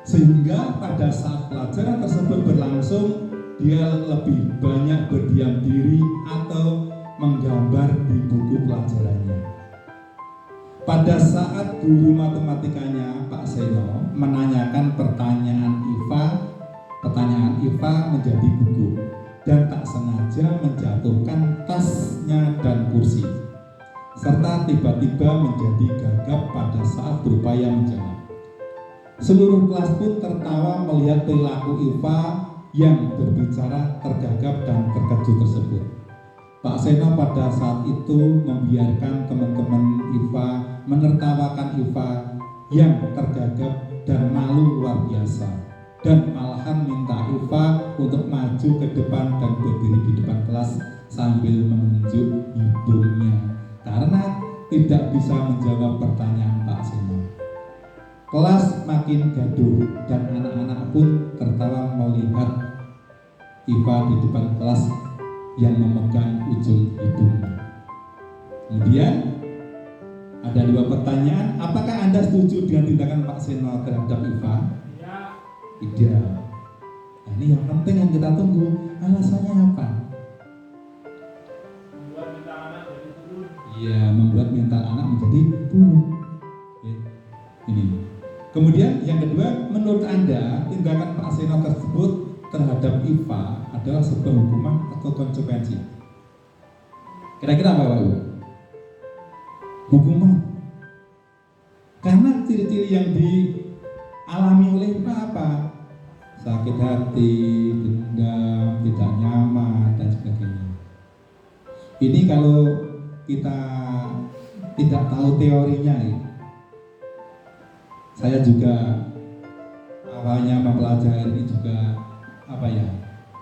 Speaker 3: sehingga pada saat pelajaran tersebut berlangsung, dia lebih banyak berdiam diri atau menggambar di buku pelajarannya. Pada saat guru matematikanya Pak Seno menanyakan pertanyaan IPA menjadi gugup dan tak sengaja menjatuhkan tasnya dan kursi, serta tiba-tiba menjadi gagap pada saat berupaya menjawab. Seluruh kelas pun tertawa melihat perilaku IPA yang berbicara tergagap dan terkejut tersebut. Pak Seno pada saat itu membiarkan teman-teman IPA menertawakan IPA yang tergagap dan malu luar biasa, dan malahan minta IPA untuk maju ke depan dan berdiri di depan kelas sambil menunjuk hidungnya karena tidak bisa menjawab pertanyaan Pak Seno. Kelas makin gaduh dan anak-anak pun tertawa melihat IPA di depan kelas yang memegang ujung hidungnya. Kemudian ada 2 pertanyaan. Apakah Anda setuju dengan tindakan Pak Seno terhadap IPA? Tidak. Nah, ini yang penting yang kita tunggu. Alasannya apa?
Speaker 5: Membuat mental anak jadi turun.
Speaker 3: Iya, membuat mental anak menjadi turun. Ini. Kemudian yang kedua, menurut Anda tindakan Pak Seno tersebut terhadap IPA adalah sebuah hukuman atau konsekuensi? Kira-kira apa Pak Ibu? Hukuman. Karena ciri-ciri yang dialami oleh IPA apa? Sakit hati, dendam, tidak nyaman, dan sebagainya. Ini kalau kita tidak tahu teorinya ya. Saya juga awalnya mempelajari ini juga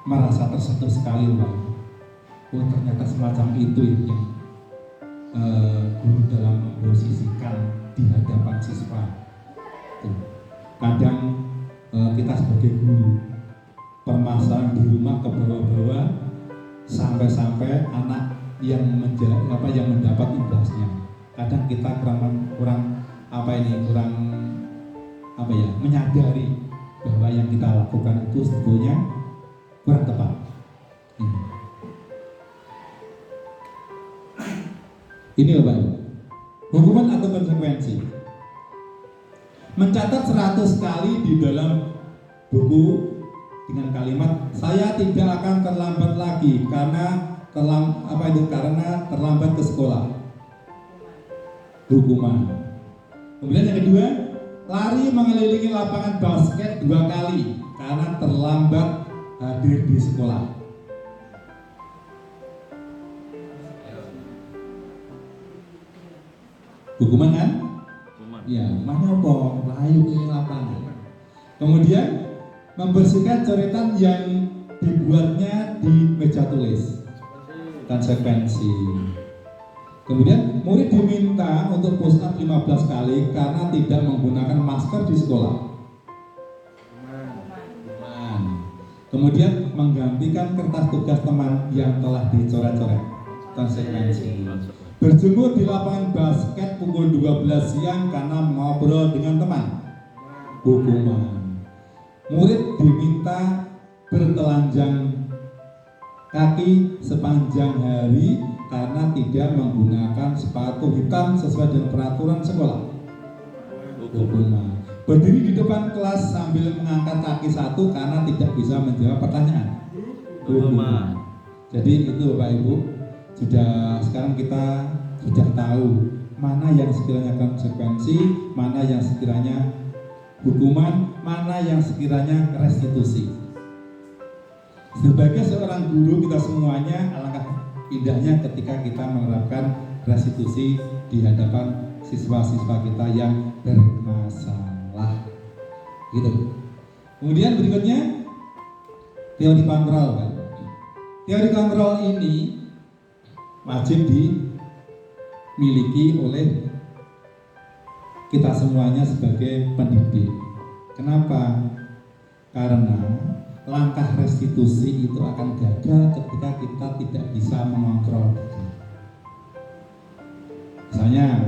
Speaker 3: merasa tersentuh sekali Pak. Oh ternyata semacam itu yang guru dalam memposisikan di hadapan siswa. Tuh. Kadang kita sebagai guru permasalahan di rumah ke bawah-bawah sampai anak yang mendapat imbasnya. Kadang kita kurang menyadari bahwa yang kita lakukan itu sebetulnya kurang tepat. Ini Bapak Ibu, hukuman atau konsekuensi. Mencatat 100 kali di dalam buku dengan kalimat saya tidak akan terlambat lagi karena terlambat ke sekolah. Hukuman. Kemudian yang kedua, lari mengelilingi lapangan basket 2 kali karena terlambat hadir di sekolah. Hukuman kan? Ya, hukumannya apa? Layu keliling lapangan. Kemudian membersihkan coretan yang dibuatnya di meja tulis. Konsekuensi. Kemudian murid diminta untuk push up 15 kali karena tidak menggunakan masker di sekolah. Kemudian menggantikan kertas tugas teman yang telah dicoret-coret. Konsekuensi. Berjemur di lapangan basket pukul 12 siang karena ngobrol dengan teman. Hukuman. Murid diminta bertelanjang kaki sepanjang hari karena tidak menggunakan sepatu hitam sesuai dengan peraturan sekolah. Hukuman. Berdiri di depan kelas sambil mengangkat kaki satu karena tidak bisa menjawab pertanyaan. Hukuman. Jadi itu Bapak Ibu, sekarang kita sudah tahu mana yang sekiranya konsekuensi, mana yang sekiranya hukuman, mana yang sekiranya restitusi. Sebagai seorang guru, kita semuanya alangkah indahnya ketika kita menerapkan restitusi di hadapan siswa-siswa kita yang bermasalah. Gitu. Kemudian berikutnya teori kontrol, Pak. Teori kontrol ini wajib dimiliki oleh kita semuanya sebagai pendidik. Kenapa? Karena langkah restitusi itu akan gagal ketika kita tidak bisa mengontrol. Misalnya,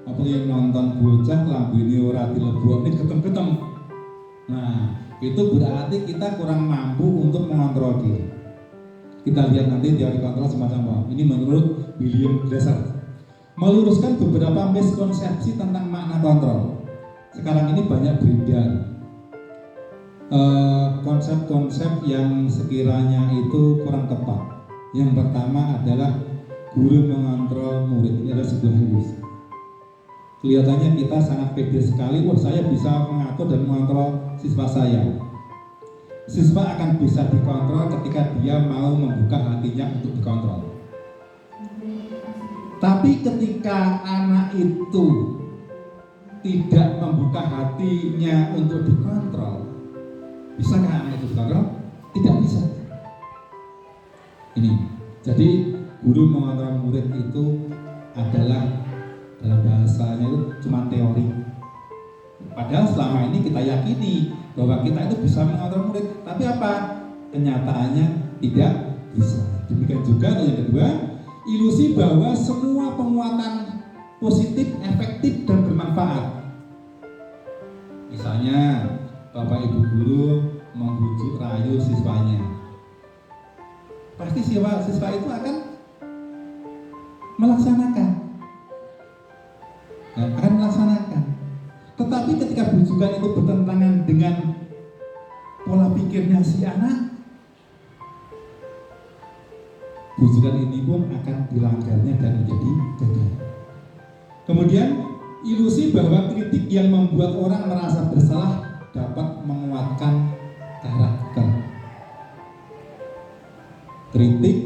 Speaker 3: apa yang nonton bocah lambene ora dilebokne getem-getem. Nah, itu berarti kita kurang mampu untuk mengontrol diri. Kita lihat nanti teori kontrol semacam apa. Ini menurut William Glasser. Meluruskan beberapa miskonsepsi tentang makna kontrol. Sekarang ini banyak beredar konsep-konsep yang sekiranya itu kurang tepat. Yang pertama adalah guru mengontrol murid. Ini adalah sebuah ilusi. Kelihatannya kita sangat pede sekali. Wah, saya bisa mengatur dan mengontrol siswa saya. Siswa akan bisa dikontrol ketika dia mau membuka hatinya untuk dikontrol. Tapi ketika anak itu tidak membuka hatinya untuk dikontrol, bisakah anak itu dikontrol? Tidak bisa. Ini, jadi guru mengontrol murid itu adalah dalam bahasanya itu cuma teori. Padahal selama ini kita yakini bahwa kita itu bisa mengontrol murid, tapi apa? Kenyataannya tidak bisa. Demikian juga yang kedua, ilusi bahwa semua penguatan positif, efektif dan bermanfaat. Misalnya, Bapak Ibu guru membujuk rayu siswanya, pasti siswa itu akan melaksanakan. Tetapi ketika bujukan itu bertentangan dengan pola pikirnya si anak, bujukan ini pun akan dilanggarnya dan menjadi gagal. Kemudian ilusi bahwa kritik yang membuat orang merasa bersalah dapat menguatkan karakter. Kritik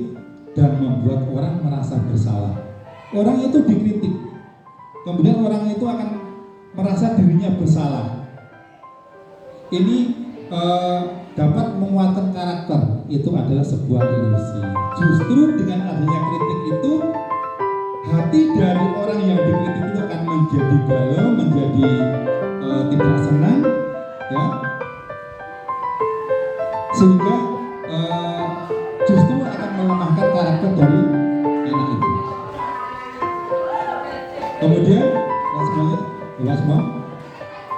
Speaker 3: dan membuat orang merasa bersalah. Orang itu dikritik, kemudian orang itu akan merasa dirinya bersalah. Ini dapat menguatkan karakter. Itu adalah sebuah ilusi. Justru dengan adanya kritik itu, hati dari orang yang dikritik itu akan menjadi galau, menjadi tidak senang, ya. Sehingga justru akan melemahkan karakter dari anak itu. Kemudian,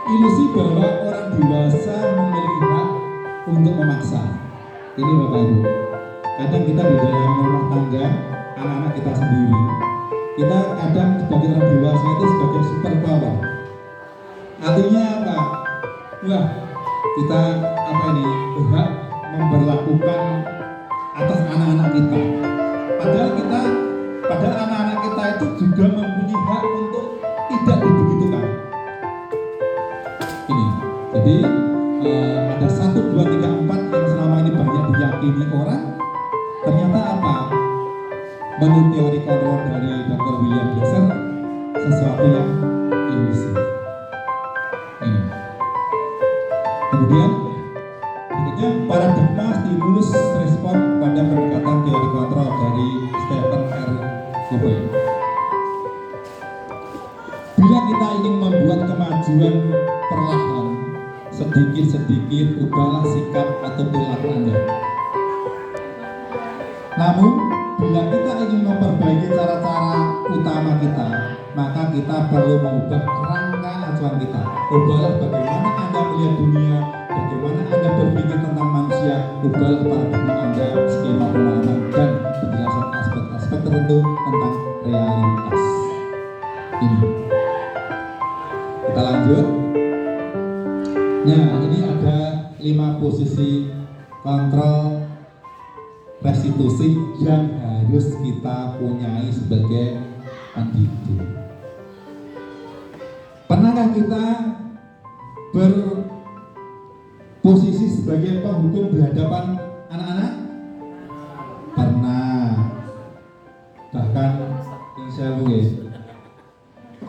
Speaker 3: ilusi bahwa orang dewasa memiliki hak untuk memaksa. Ini Bapak Ibu, kadang kita di dalam rumah tangga, anak-anak kita sendiri, kita kadang sebagai orang dewasa itu sebagai super power. Artinya apa? Wah, kita berhak memberlakukan atas anak-anak kita. Padahal anak-anak kita itu juga mempunyai hak untuk tidak dibegitukan. Ini, jadi ada 1, 2, 3, 4 yang selama ini banyak diyakini orang. Ternyata apa? Menurut teori kontrol dari Dr. William Glasser, sesuatu yang ilusi. Ini. Kemudian berikutnya paradigma stimulus respon pada pendekatan teori kontrol dari Stephen R. Covey. Bila kita ingin membuat kemajuan perlahan, sedikit-sedikit ubahlah sikap atau perilaku Anda. Namun, bila kita ingin memperbaiki cara-cara utama kita, maka kita perlu mengubah kerangka acuan kita. Ubahlah bagaimana Anda melihat dunia, bagaimana Anda berpikir tentang manusia, ubahlah paradigma Anda, skema pemahaman dan penjelasan aspek-aspek tertentu tentang realitas. Ini. Kita lanjut. Nah, ini ada 5 posisi kontrol restitusi yang harus kita punyai sebagai pendidik. Pernahkah kita berposisi sebagai penghukum berhadapan anak-anak? Pernah. Bahkan saya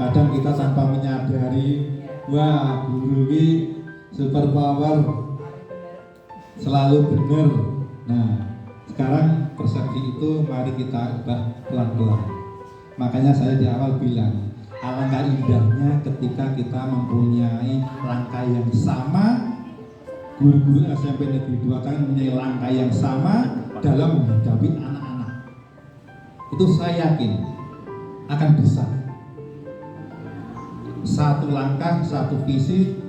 Speaker 3: kadang kita tanpa menyadari, wah guru ini super power, selalu benar. Nah, sekarang persepsi itu mari kita ubah pelan-pelan. Makanya saya di awal bilang, alangkah indahnya ketika kita mempunyai langkah yang sama, guru-guru SMP Negeri 2 kan mempunyai langkah yang sama dalam menghadapi anak-anak. Itu saya yakin akan bisa. Satu langkah, satu visi,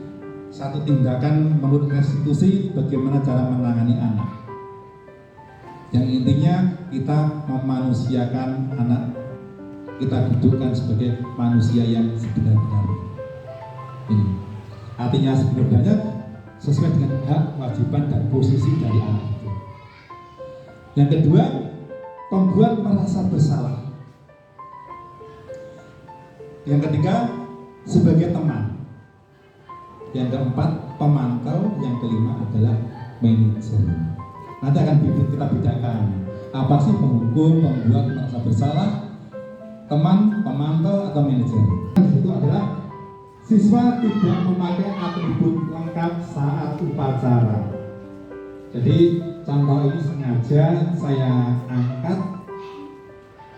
Speaker 3: satu tindakan menurut restitusi bagaimana cara menangani anak. Yang intinya kita memanusiakan anak, kita dudukkan sebagai manusia yang sebenar-benarnya. Ini artinya sebenarnya sesuai dengan hak, kewajiban dan posisi dari anak itu. Yang kedua, membuat merasa bersalah. Yang ketiga, sebagai teman. Yang keempat, pemantau. Yang kelima adalah manajer. Nanti akan kita bedakan apa sih penghukum, pembuat merasa bersalah, teman, pemantau, atau manajer. Itu adalah siswa tidak memakai atribut lengkap saat upacara. Jadi contoh ini sengaja saya angkat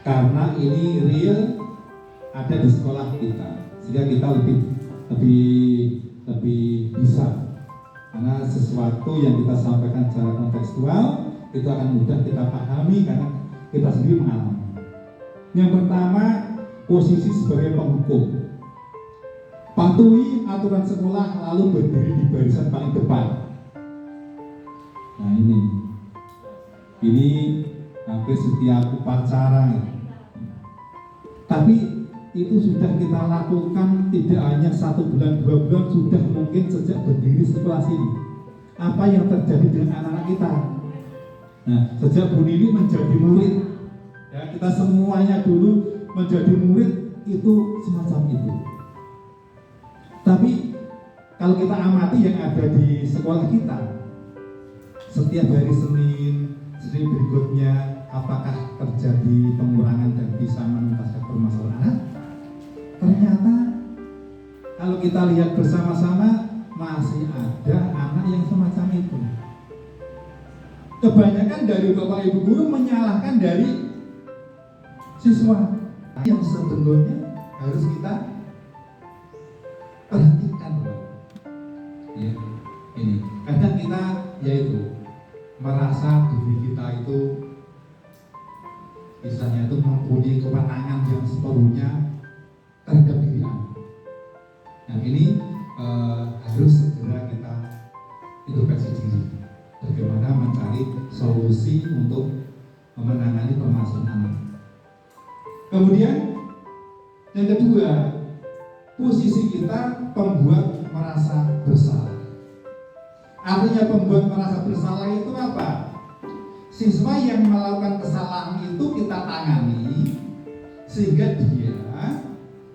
Speaker 3: karena ini real ada di sekolah kita, sehingga kita lebih bisa, karena sesuatu yang kita sampaikan secara kontekstual itu akan mudah kita pahami karena kita sendiri mengalami. Yang pertama, posisi sebagai penghukum. Patuhi aturan sekolah lalu berdiri di barisan paling depan. Nah ini hampir setiap upacara. Tapi itu sudah kita lakukan tidak hanya 1 bulan, 2 bulan, sudah mungkin sejak berdiri sekolah sini. Apa yang terjadi dengan anak-anak kita? Nah, sejak Bu Nini menjadi murid, ya kita semuanya dulu menjadi murid itu semacam itu. Tapi kalau kita amati yang ada di sekolah kita, setiap hari Senin berikutnya, apakah terjadi pengurangan dan bisa menuntaskan permasalahan? Ternyata kalau kita lihat bersama-sama masih ada anak yang semacam itu. Kebanyakan dari Bapak Ibu guru menyalahkan dari siswa yang sebenarnya harus kita perhatikan. Ya, ini kadang kita yaitu merasa diri kita itu misalnya itu mempunyai kewenangan yang sepenuhnya terhadap diri anak. Nah ini harus segera kita introspeksi diri, bagaimana mencari solusi untuk menangani permasalahan anak. Kemudian yang kedua, posisi kita pembuat merasa bersalah. Artinya pembuat merasa bersalah itu apa? Siswa yang melakukan kesalahan itu kita tangani sehingga dia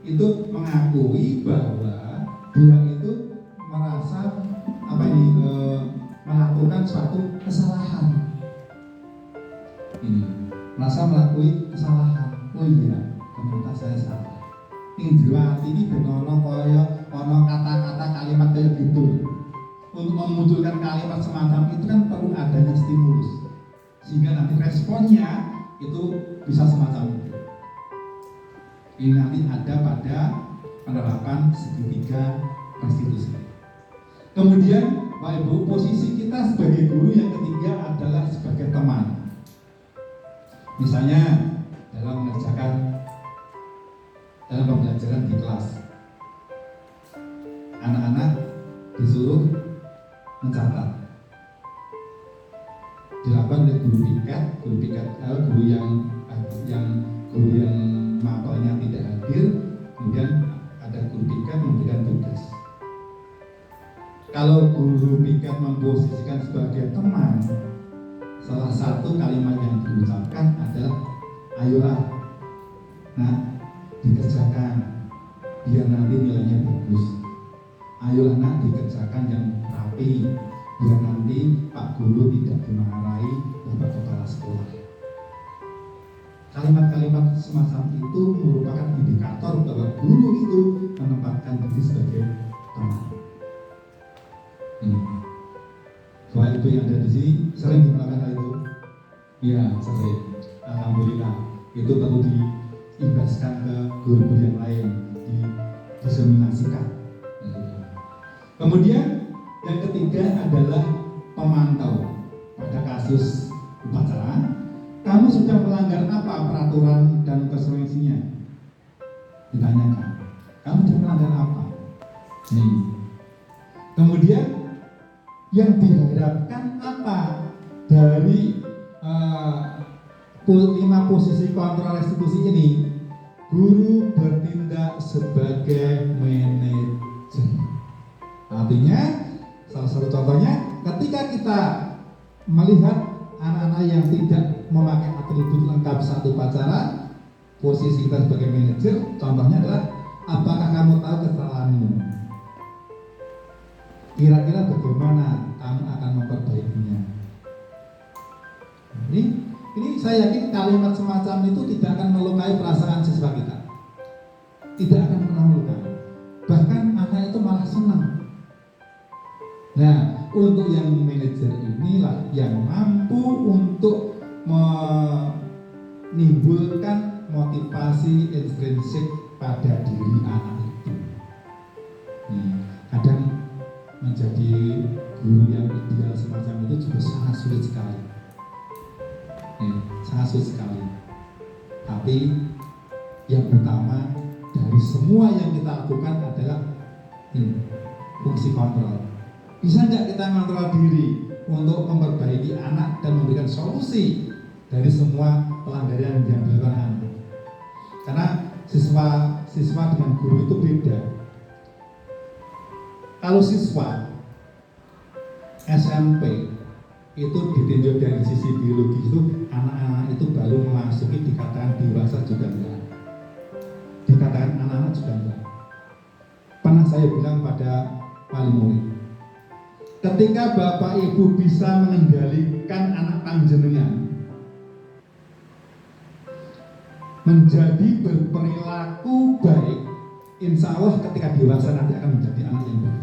Speaker 3: itu mengakui bahwa dia itu merasa melakukan suatu kesalahan. Ini merasa melakukan kesalahan. Oh iya, ternyata saya salah. Indra ini benono koyo ono kata-kata kalimat kayak gitu. Untuk memunculkan kalimat semacam itu kan perlu adanya stimulus, sehingga nanti responnya itu bisa semacam itu. Ini nanti ada pada penerapan segitiga restitusi. Kemudian Bapak Ibu, posisi kita sebagai guru yang ketiga adalah sebagai teman. Misalnya dalam pembelajaran di kelas, anak-anak disuruh guru piket memposisikan sebagai teman, salah satu kalimat yang diucapkan adalah ayolah nak dikerjakan biar nanti nilainya bagus, ayolah nak dikerjakan yang rapi biar nanti Pak Guru tidak dimarahi Bapak Kepala Sekolah. Kalimat-kalimat semacam itu merupakan indikator bahwa guru itu menempatkan diri sebagai teman. Soal itu yang ada di sini sering digunakan hal itu. Ya, sering. Alhamdulillah. Itu perlu diimbaskan ke guru-guru yang lain, diseminasikan. Kemudian yang ketiga adalah pemantau. Pada kasus upacara, kamu sudah melanggar apa peraturan dan konsekuensinya? Ditanyakan, kamu sudah melanggar apa? Nih. Kemudian yang diharapkan apa dari 5 posisi kontrol restitusi ini? Guru bertindak sebagai manajer. Artinya, salah satu contohnya, ketika kita melihat anak-anak yang tidak memakai atribut lengkap saat upacara, posisi kita sebagai manajer, contohnya adalah, apakah kamu tahu kesalahanmu? Kira-kira bagaimana kamu akan memperbaikinya? Ini saya yakin kalimat semacam itu tidak akan melukai perasaan siswa kita. Tidak akan pernah melukai. Bahkan anak itu malah senang. Nah, untuk yang manajer inilah yang mampu untuk menimbulkan motivasi intrinsik pada diri anak itu. Kadang menjadi guru yang ideal semacam itu juga sangat sulit sekali. Sangat sulit sekali. Tapi yang utama dari semua yang kita lakukan adalah fungsi kontrol. Bisa nggak kita mengontrol diri untuk memperbaiki anak dan memberikan solusi dari semua pelanggaran yang dilakukan anak? Karena siswa dengan guru itu beda. Kalau siswa SMP itu ditinjau dari sisi biologi itu, anak-anak itu baru memasuki dikatakan dewasa juga enggak, dikatakan anak-anak juga enggak. Pernah saya bilang pada wali murid, ketika Bapak Ibu bisa mengendalikan anak panjenengan menjadi berperilaku baik, insya Allah ketika dewasa nanti akan menjadi anak yang baik.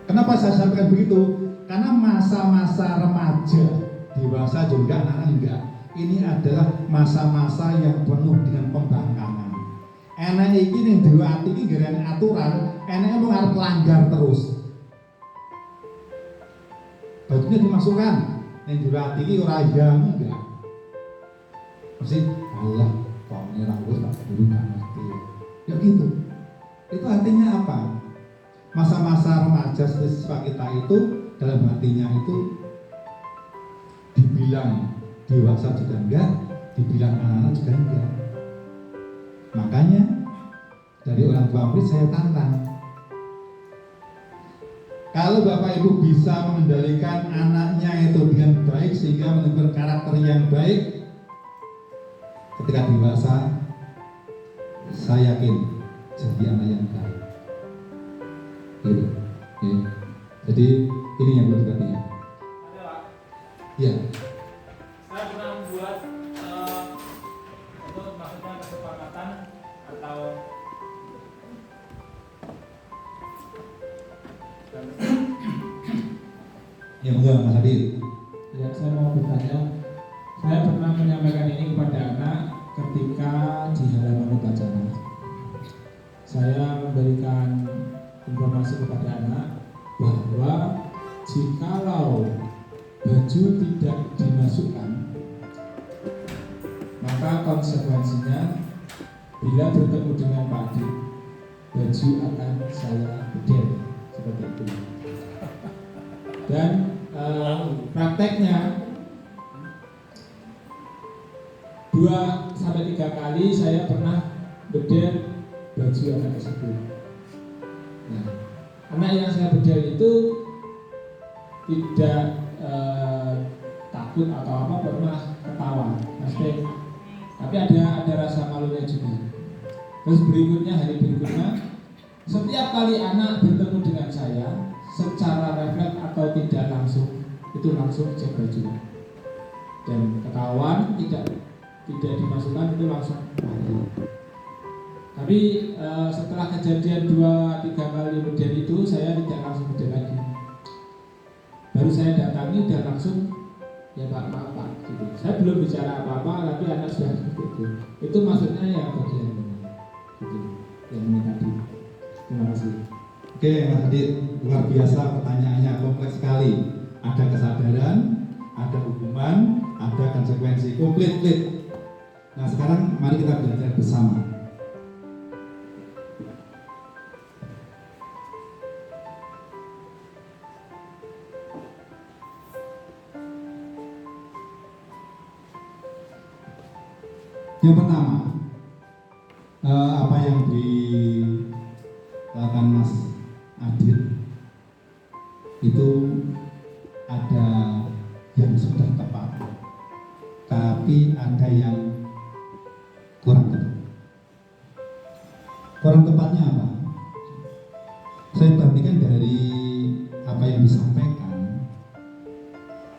Speaker 3: Kenapa saya sampaikan begitu? Karena masa-masa remaja, dewasa juga anak-anak enggak, ini adalah masa-masa yang penuh dengan pembangkangan. Enak ini yang diwati ini gara-gara aturan, enaknya mau harus langgar terus. Bajunya dimasukkan, yang diwati ini orang yang enggak. Mesti Allah, kok ini rawus tak dulu nggak ngerti. Ya gitu. Itu artinya apa? Masa-masa remaja siswa kita itu dalam hatinya itu dibilang dewasa juga enggak, dibilang anak-anak juga enggak. Makanya dari orang tua murid saya tantang, kalau Bapak Ibu bisa mengendalikan anaknya itu dengan baik sehingga menunjukkan karakter yang baik, ketika dewasa saya yakin jadi anak yang baik. Gitu. Ya. Jadi ini yang perlu diperhatikan.
Speaker 5: Ada Pak,
Speaker 3: Ya.
Speaker 5: saya pernah membuat untuk maksudnya kesepakatan atau
Speaker 3: Ya enggak Mas Adit.
Speaker 1: Ya, saya mau bertanya. Saya pernah menyampaikan ini kepada anak ketika di halaman upacara. Saya memberikan informasi kepada anak bahwa jikalau baju tidak dimasukkan, maka konsekuensinya bila bertemu dengan Pak Adi, baju akan saya bedel seperti itu. Dan prakteknya 2-3 kali saya pernah bedel baju anak tersebut. Nah, anak yang saya berdiri itu tidak takut atau apa, pernah ketawa pasti, tapi ada rasa malunya juga. Terus berikutnya, hari berikutnya, setiap kali anak bertemu dengan saya secara refleks atau tidak langsung, itu langsung cek baju dan ketahuan tidak dimasukkan, itu langsung mati. Tapi setelah kejadian 2-3 kali kemudian itu saya tidak langsung kerja lagi. Baru saya datangi dan langsung, ya Pak, maaf Pak, gitu. Saya belum bicara apa-apa, tapi anak sudah seperti itu. Itu maksudnya ya bagian gitu, yang ini tadi. Terima kasih.
Speaker 3: Oke Mas Adit, luar biasa pertanyaannya, kompleks sekali. Ada kesadaran, ada hukuman, ada konsekuensi, komplit. Nah sekarang mari kita belajar bersama. Yang pertama, apa yang dilakukan Mas Adit itu ada yang sudah tepat, tapi ada yang kurang tepat. Kurang tepatnya apa? Saya perhatikan dari apa yang disampaikan,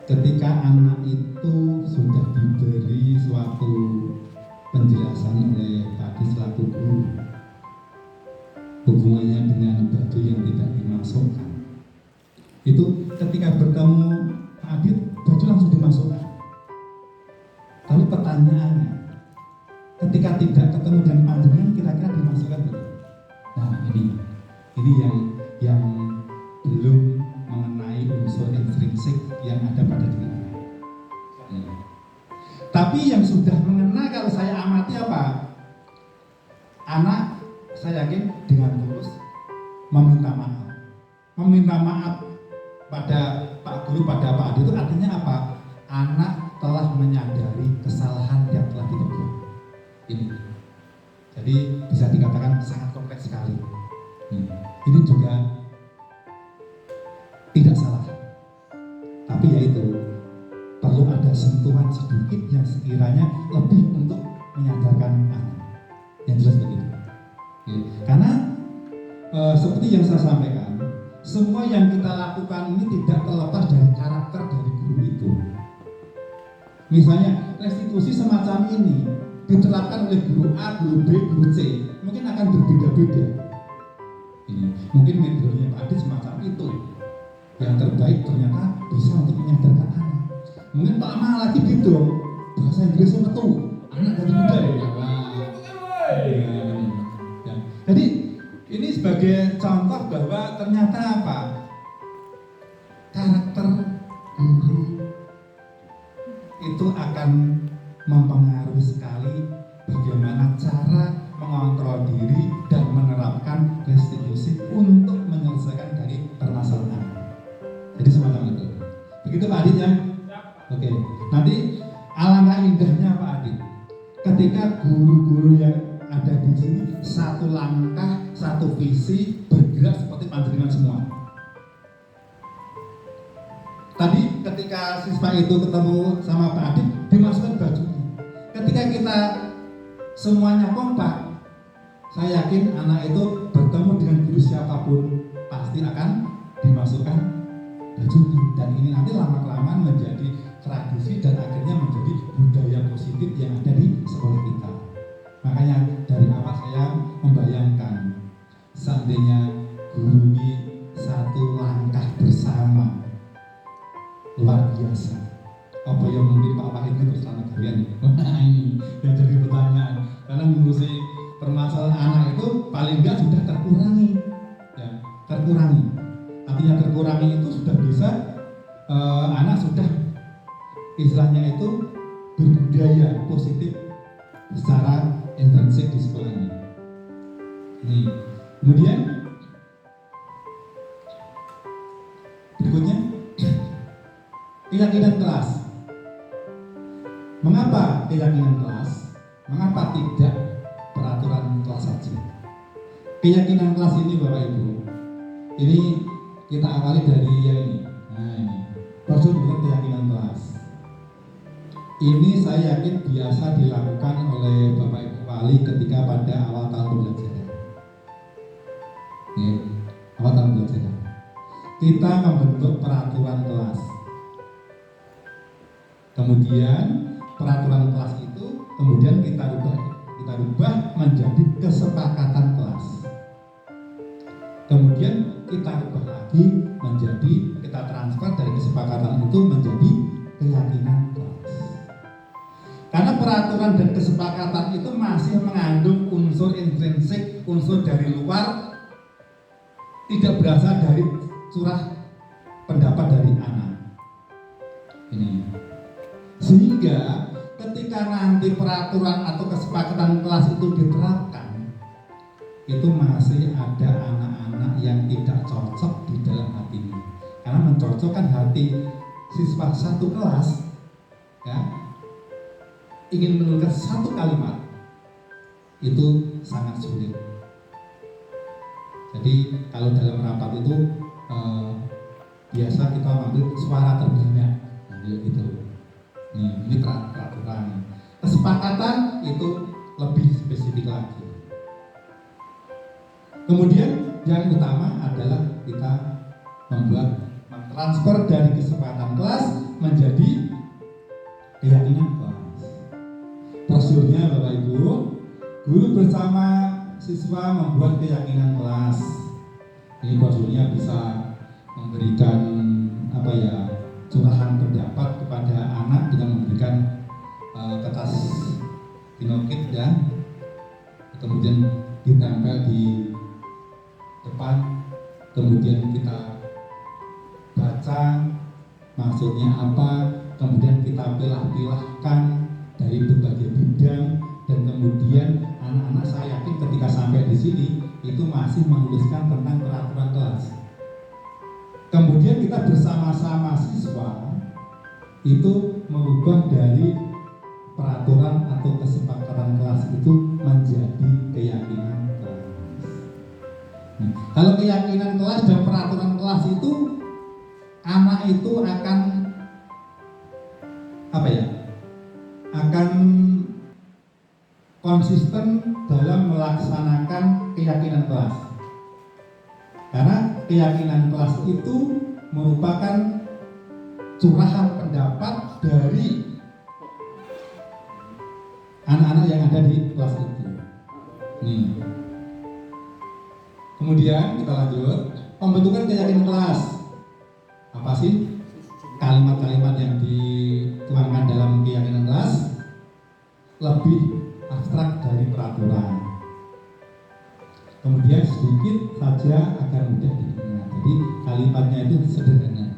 Speaker 3: ketika anak itu sudah diberi suatu penjelasan oleh tadi selaku guru hubungannya dengan baju yang tidak dimasukkan, itu ketika bertemu Pak Adit baju langsung dimasukkan. Lalu pertanyaannya, ketika tidak ketemu dengan panjenengan kira-kira dimasukkan betul? Nah ini yang belum mengenai unsur intrinsik yang ada pada diri. Tapi yang sudah mengena, kalau saya amati apa? Anak, saya yakin dengan tulus meminta maaf. Meminta maaf pada Pak Guru, pada Pak Adi, itu artinya apa? Anak telah menyadari kesalahan yang telah diperbuat. Ini. Jadi bisa dikatakan sangat kompleks sekali. Ini juga tidak salah. Tapi yaitu perlu ada sentuhan sedikit yang sekiranya lebih untuk menyadarkan anak. Yang jelas begitu. Karena seperti yang saya sampaikan, semua yang kita lakukan ini tidak terlepas dari karakter dari guru itu. Misalnya restitusi semacam ini diterapkan oleh guru A, guru B, guru C, mungkin akan berbeda-beda. Mungkin metodenya Pak Adit semacam itu. Yang terbaik ternyata bisa untuk menyadarkan anak. Mungkin Pak Ma lagi gitu, bahasa Inggrisnya metu, anak dari muda ya. Jadi ini sebagai contoh bahwa ternyata apa? Karakter guru itu akan mempengaruhi sekali bagaimana cara mengontrol diri dan menerapkan restitusi untuk menyelesaikan dari permasalahan. Jadi semacam itu. Begitu Pak Adit ya? Oke, nanti alangkah indahnya Pak Adit ketika guru-guru yang ada di sini satu langkah, satu visi, bergerak seperti panjenengan semua. Tadi ketika siswa itu ketemu sama Pak Adit, dimasukkan bajunya. Ketika kita semuanya kompak, saya yakin anak itu bertemu dengan guru siapapun pasti akan dimasukkan bajunya. Dan ini nanti lama-kelamaan menjadi tradisi dan akhirnya menjadi budaya positif yang ada di sekolah kita. Makanya dari awal saya membayangkan seandainya guru ini satu langkah bersama, luar biasa. Apa yang mungkin Pak Wahid itu selama kalian? Nah ini yang jadi pertanyaan. Karena mengurusi permasalahan anak itu paling enggak sudah terkurangi, ya, terkurangi. Artinya terkurangi itu sudah bisa anak sudah istilahnya itu berbudaya positif secara intrinsik di sekolah ini. Kemudian berikutnya keyakinan kelas. Mengapa keyakinan kelas? Mengapa tidak peraturan kelas saja? Keyakinan kelas ini Bapak Ibu, Ini kita awali dari yang ini. Nah ini prosedur keyakinan kelas. Ini saya yakin biasa dilakukan oleh Bapak Ibu Wali ketika pada awal tahun pembelajaran. Ya, awal tahun pembelajaran. Kita membentuk peraturan kelas. Kemudian peraturan kelas itu kemudian kita rubah menjadi kesepakatan kelas. Kemudian kita rubah lagi menjadi, kita transfer dari kesepakatan itu menjadi keyakinan kelas. Karena peraturan dan kesepakatan itu masih mengandung unsur intrinsik, unsur dari luar, tidak berasal dari curah pendapat dari anak. Ini. Sehingga ketika nanti peraturan atau kesepakatan kelas itu diterapkan, itu masih ada anak-anak yang tidak cocok di dalam hatinya. Karena mencocokkan hati siswa satu kelas, ya, ingin menuliskan satu kalimat itu sangat sulit. Jadi kalau dalam rapat itu biasa kita ambil suara terbanyak, nah, gitu. Ini peraturan. Kesepakatan itu lebih spesifik lagi. Kemudian yang utama adalah kita transfer dari kesepakatan kelas menjadi keyakinan kelas. Prosedurnya Bapak Ibu, guru bersama siswa membuat keyakinan kelas. Ini prosedurnya bisa memberikan curahan pendapat kepada anak dengan memberikan kertas pinokit dan kemudian ditempel di depan, kemudian kita baca maksudnya apa, kemudian kita pilah-pilahkan dari berbagai bidang, dan kemudian anak-anak saya yakin ketika sampai di sini itu masih menuliskan tentang peraturan kelas. Kemudian kita bersama-sama siswa itu merubah dari peraturan atau kesepakatan kelas itu menjadi keyakinan kelas. Nah, kalau keyakinan kelas dan peraturan kelas itu, anak itu akan akan konsisten dalam melaksanakan keyakinan kelas. Karena keyakinan kelas itu merupakan curahan pendapat dari anak-anak yang ada di kelas itu. Nih. Kemudian kita lanjut, pembentukan keyakinan kelas. Apa sih kalimat-kalimat yang dituangkan dalam keyakinan kelas? Lebih abstrak dari peraturan. Kemudian sedikit saja agar mudah diingat. Jadi kalimatnya itu sederhana.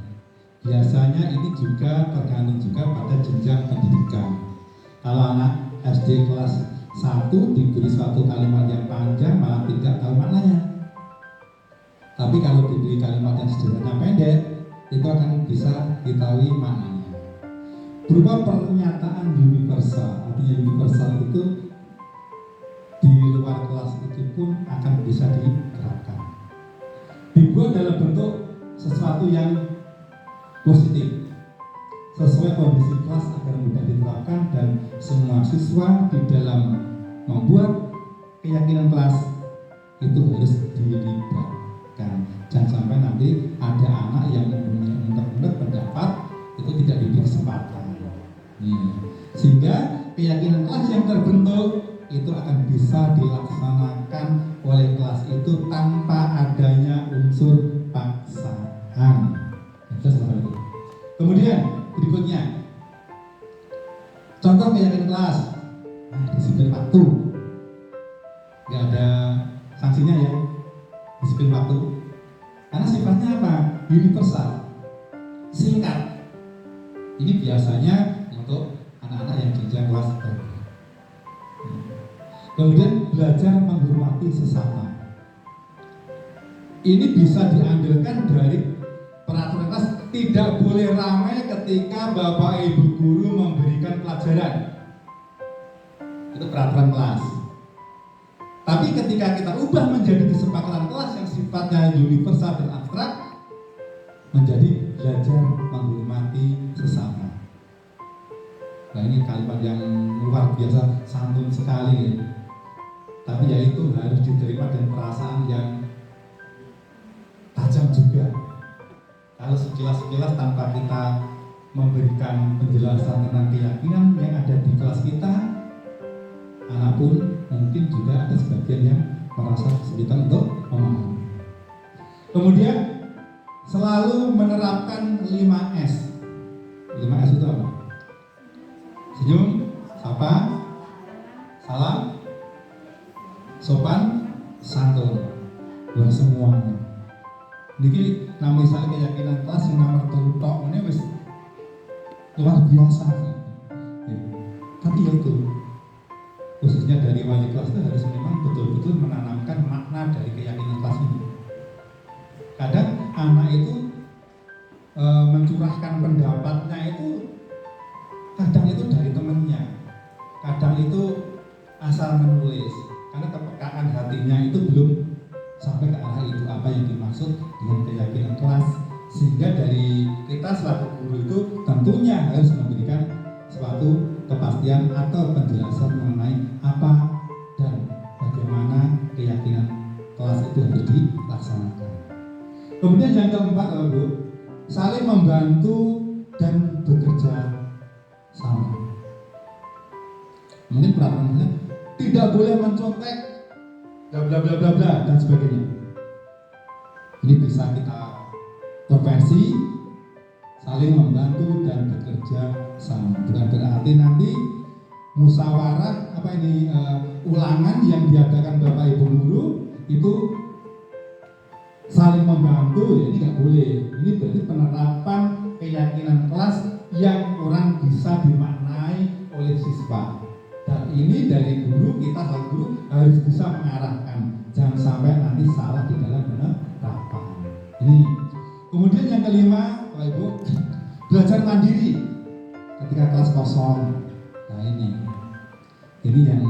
Speaker 3: Biasanya ini juga tergantung juga pada jenjang pendidikan. Kalau anak SD kelas 1 diberi suatu kalimat yang panjang malah tidak tahu maknanya. Tapi kalau diberi kalimat yang sederhana pendek, itu akan bisa diketahui maknanya. Berupa pernyataan universal. Artinya universal itu di luar kelas itu pun akan bisa diterapkan. Dibuat dalam bentuk sesuatu yang positif, sesuai kondisi kelas agar mudah diterapkan, dan semua siswa di dalam membuat keyakinan kelas itu harus dilibatkan. Jangan sampai nanti ada anak yang mempunyai pendapat itu tidak diberi kesempatan. Sehingga keyakinan kelas yang terbentuk itu akan bisa dilaksanakan oleh kelas itu tanpa adanya unsur paksaan. Kemudian berikutnya, contoh keyakinan kelas, disiplin waktu, nggak ada sanksinya ya, disiplin waktu, karena sifatnya apa? Universal, singkat. Ini biasanya untuk anak-anak yang jenjang kelas baru. Kemudian belajar menghormati sesama. Ini bisa diambilkan dari peraturan kelas, tidak boleh ramai ketika Bapak Ibu guru memberikan pelajaran. Itu peraturan kelas. Tapi ketika kita ubah menjadi kesepakatan kelas yang sifatnya universal dan abstrak, menjadi belajar menghormati sesama. Nah, ini kalimat yang luar biasa, santun sekali ya. Tapi ya itu harus diterima dengan perasaan yang tajam juga. Kalau sekilas-sekilas tanpa kita memberikan penjelasan tentang keyakinan yang ada di kelas kita, anak pun mungkin juga ada sebagian yang merasa kesulitan untuk memahami. Kemudian selalu menerapkan 5S. 5S itu apa? Senyum, sapa, salam, sopan, santun. Buat semuanya. Niki nama misalnya keyakinan kelas yang nomor tok ini wis luar biasa. Tapi ya itu, khususnya dari wali kelas itu harus memang betul-betul menanamkan makna dari keyakinan kelas ini. Kadang anak itu mencurahkan pendapatnya itu kadang itu dari temennya, kadang itu asal menulis, karena kepekaan hatinya itu belum sampai ke arah itu apa yang dimaksud dengan keyakinan kelas. Sehingga dari kita selaku guru itu tentunya harus memberikan suatu kepastian atau penjelasan mengenai apa dan bagaimana keyakinan kelas itu harus dilaksanakan. Kemudian yang keempat, Bu, saling membantu dan bekerja sama. Mungkin peraturannya tidak boleh mencontek bla bla bla bla bla dan sebagainya. Ini bisa kita konversi saling membantu dan bekerja sama. Bukan berarti nanti musyawarah ulangan yang diadakan Bapak Ibu guru itu saling membantu, ya ini nggak boleh. Ini berarti penerapan keyakinan kelas yang kurang bisa dimaknai oleh siswa. Dan ini dari guru, kita sebagai guru harus bisa mengarahkan, jangan sampai nanti salah di dalam penerapan. Ini. Kemudian yang kelima, Bapak Ibu, belajar mandiri ketika kelas kosong. Nah ini yang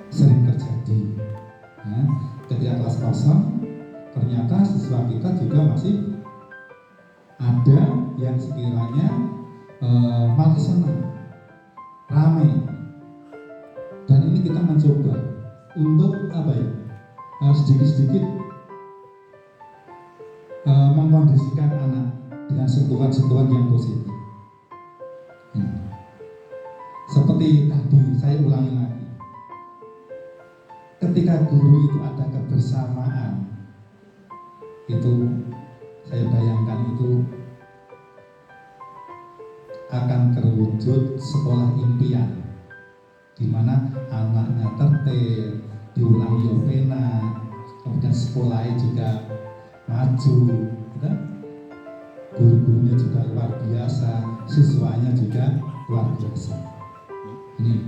Speaker 3: sering terjadi. Nah, ketika kelas kosong, ternyata siswa kita juga masih ada yang sekiranya malah senang, ramai. Dan ini kita mencoba untuk sedikit-sedikit mengkondisikan anak dengan sentuhan-sentuhan yang positif. Seperti tadi saya ulangi lagi, ketika guru itu ada kebersamaan, itu saya bayangkan itu akan terwujud sekolah impian, di mana anaknya tertib, diulangi pena, kemudian sekolahnya juga maju, gitu? Guru-gurunya juga luar biasa, siswanya juga luar biasa. Ini.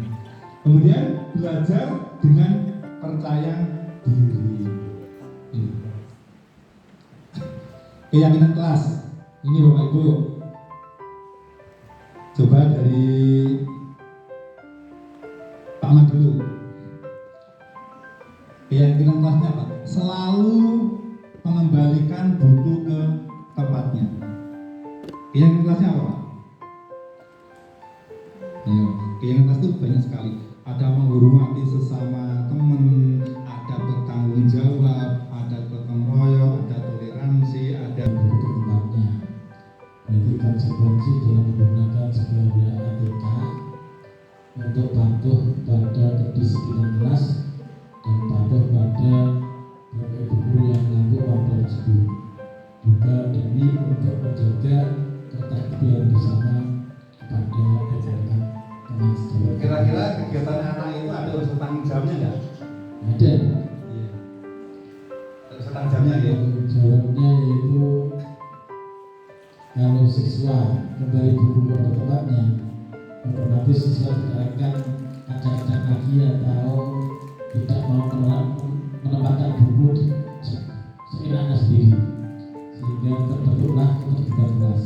Speaker 3: Kemudian belajar dengan percaya diri. Ini. Keyakinan kelas. Ini Bapak Ibu. Coba dari Pak Ahmad dulu. Keyakinan kelasnya apa? Selalu mengembalikan buku ke tempatnya. Keyakinan kelasnya apa, Pak? Keyakinan kelas itu banyak sekali. Ada menghormati sesama teman, ada bertanggung jawab, ada gotong royong, ada toleransi, ada
Speaker 4: buku tempatnya. Jadi konsekuensi dalam menggunakan segala ATK untuk patuh pada kedisiplinan kelas dan patuh pada guru yang mampu mampu tersebut. Juga demi untuk menjaga ketertiban bersama pada kegiatan teman sejawat.
Speaker 3: Kira-kira kegiatan anak itu ada unsur tanggung jawabnya nggak?
Speaker 4: Ada.
Speaker 3: Iya. Unsur tanggung jawabnya ya.
Speaker 4: Tanggung jawabnya yaitu kalau siswa kembali buku ke tempatnya, otomatis siswa tidak akan acak-acak lagi atau tidak mau menempatkan buku seenaknya sendiri, sehingga terbentuklah ketertiban kelas.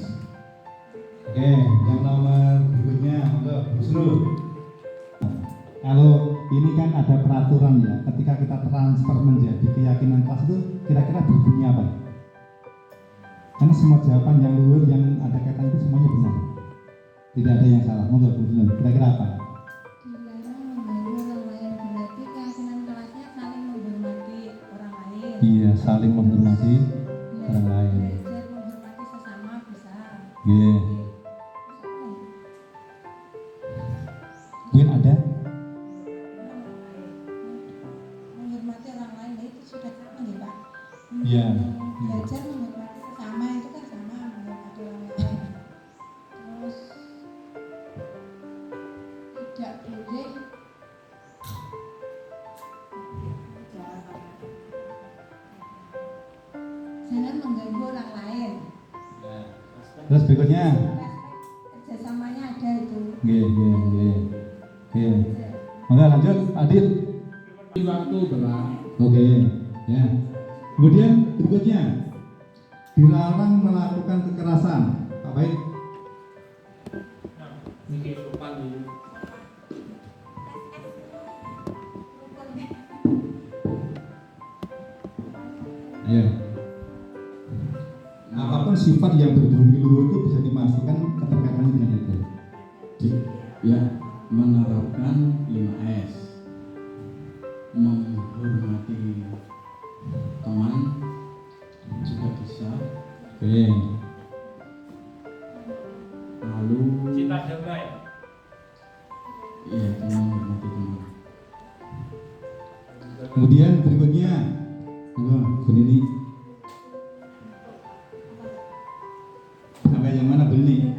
Speaker 3: Oke, yang nomor berikutnya, monggo, Husnul. Kalau ini kan ada peraturan ya, ketika kita transfer menjadi keyakinan kelas itu kira-kira berbunyi apa? Karena semua jawaban yang luhur yang ada kaitan itu semuanya benar. Tidak ada yang salah. Monggo Bu Dulun, kira-kira apa?
Speaker 6: Dilarang mengganggu orang lain, berarti keyakinan kelasnya saling menghormati orang lain.
Speaker 3: Iya, saling menghormati orang lain.
Speaker 6: Belajar menghormati sesama bisa.
Speaker 3: Iya. Mungkin ada?
Speaker 6: Menghormati orang lain, nah itu sudah sama ya Pak.
Speaker 3: Iya.
Speaker 6: Belajar menghormati sesama itu kan sama menghormati orang lain. Terus tidak boleh jangan mengganggu orang lain.
Speaker 3: Terus berikutnya?
Speaker 6: Kerjasamanya ada itu.
Speaker 3: Iya. Monggo lanjut, Adit.
Speaker 1: Di waktu berang
Speaker 3: Oke, ya. Kemudian berikutnya dilarang melakukan kekerasan. Pak Baik.
Speaker 1: mikir depan dulu.
Speaker 3: Ya. Apapun sifat yang berbunyi luhur itu bisa dimasukkan keterkaitannya dengan itu.
Speaker 4: Ya, menerapkan 5S, menghormati teman juga bisa,
Speaker 3: Oke.
Speaker 4: lalu
Speaker 5: Cinta damai.
Speaker 4: ya dengan menghormati teman.
Speaker 3: Kemudian berikutnya, Bu Nini. Sampai yang mana Bu Nini?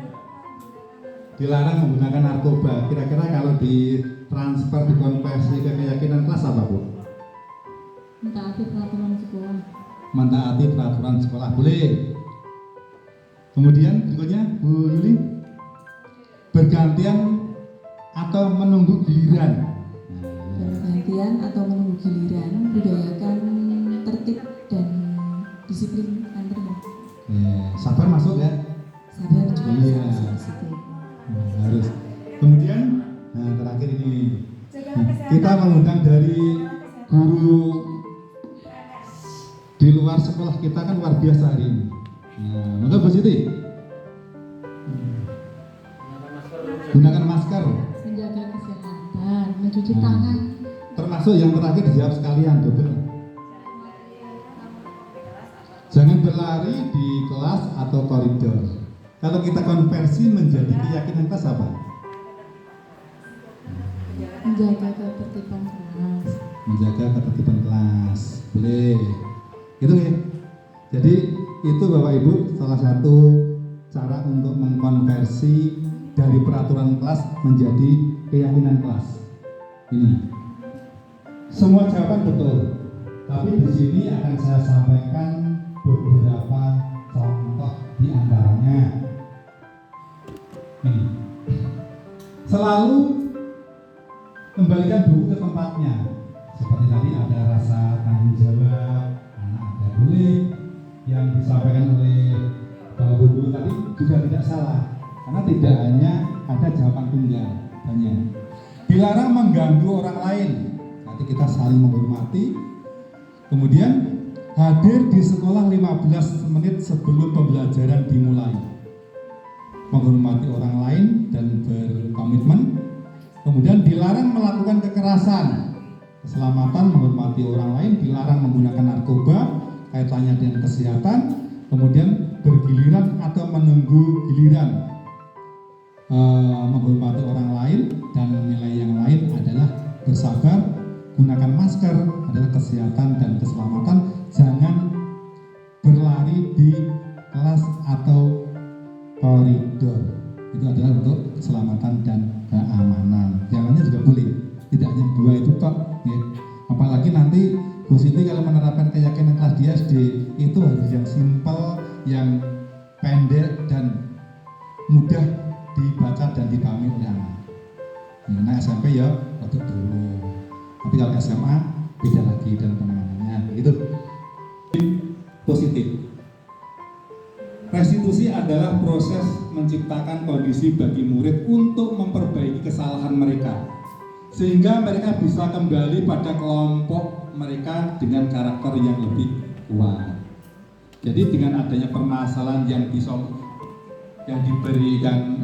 Speaker 3: Dilarang menggunakan narkoba. Kira-kira kalau ditransfer, dikonversi ke keyakinan kelas apa Bu?
Speaker 6: Mentaati peraturan sekolah.
Speaker 3: Mentaati peraturan sekolah, boleh. Kemudian berikutnya Bu Yuli, bergantian atau menunggu giliran.
Speaker 7: Bergantian atau menunggu giliran, budayakan tertib dan disiplin antarnya.
Speaker 3: Sabar masuk ya?
Speaker 7: Sabar juga
Speaker 3: Iya.
Speaker 7: masuk di situ.
Speaker 3: Harus. Kemudian, terakhir ini kita mengundang dari guru di luar sekolah kita kan luar biasa hari ini. Maka Bu Siti, gunakan masker.
Speaker 7: Menjaga kesehatan, mencuci tangan.
Speaker 3: Termasuk yang terakhir dijawab sekalian, double. Jangan berlari di kelas atau koridor. Kalau kita konversi menjadi keyakinan kelas apa?
Speaker 7: Menjaga ketertiban kelas.
Speaker 3: Menjaga ketertiban kelas. Boleh. Itu ya. Jadi itu Bapak Ibu salah satu cara untuk mengkonversi dari peraturan kelas menjadi keyakinan kelas. Ini. Semua jawaban betul. Tapi di sini akan saya sampaikan beberapa contoh di antaranya. Ini. Selalu kembalikan buku ke tempatnya. Seperti tadi ada rasa tanggung jawab, anak ada boleh, yang disampaikan oleh Bapak Ibu tadi juga tidak salah, karena tidak hanya ada jawaban tunggal, banyak. Dilarang mengganggu orang lain, nanti kita saling menghormati. Kemudian hadir di sekolah 15 menit sebelum pembelajaran dimulai, menghormati orang lain dan berkomitmen. Kemudian dilarang melakukan kekerasan, keselamatan, menghormati orang lain, dilarang menggunakan narkoba, kaitannya dengan kesehatan. Kemudian bergiliran atau menunggu giliran, menghormati orang lain, dan nilai yang lain adalah bersabar, gunakan masker, adalah kesehatan dan keselamatan. Jangan berlari di kelas atau koridor, itu adalah untuk keselamatan dan keamanan. Yang lainnya juga boleh, tidak hanya dua itu kok ya. Apalagi nanti Bu Siti kalau menerapkan keyakinan kelas di SD itu harus yang simpel, yang pendek dan mudah dibaca dan dipahami oleh anak. Nah SMP ya waktu dulu, tapi kalau SMA beda lagi dalam penanganannya, begitu. Positif. Restitusi adalah proses menciptakan kondisi bagi murid untuk memperbaiki kesalahan mereka. sehingga mereka bisa kembali pada kelompok mereka dengan karakter yang lebih kuat. Jadi dengan adanya permasalahan yang diberikan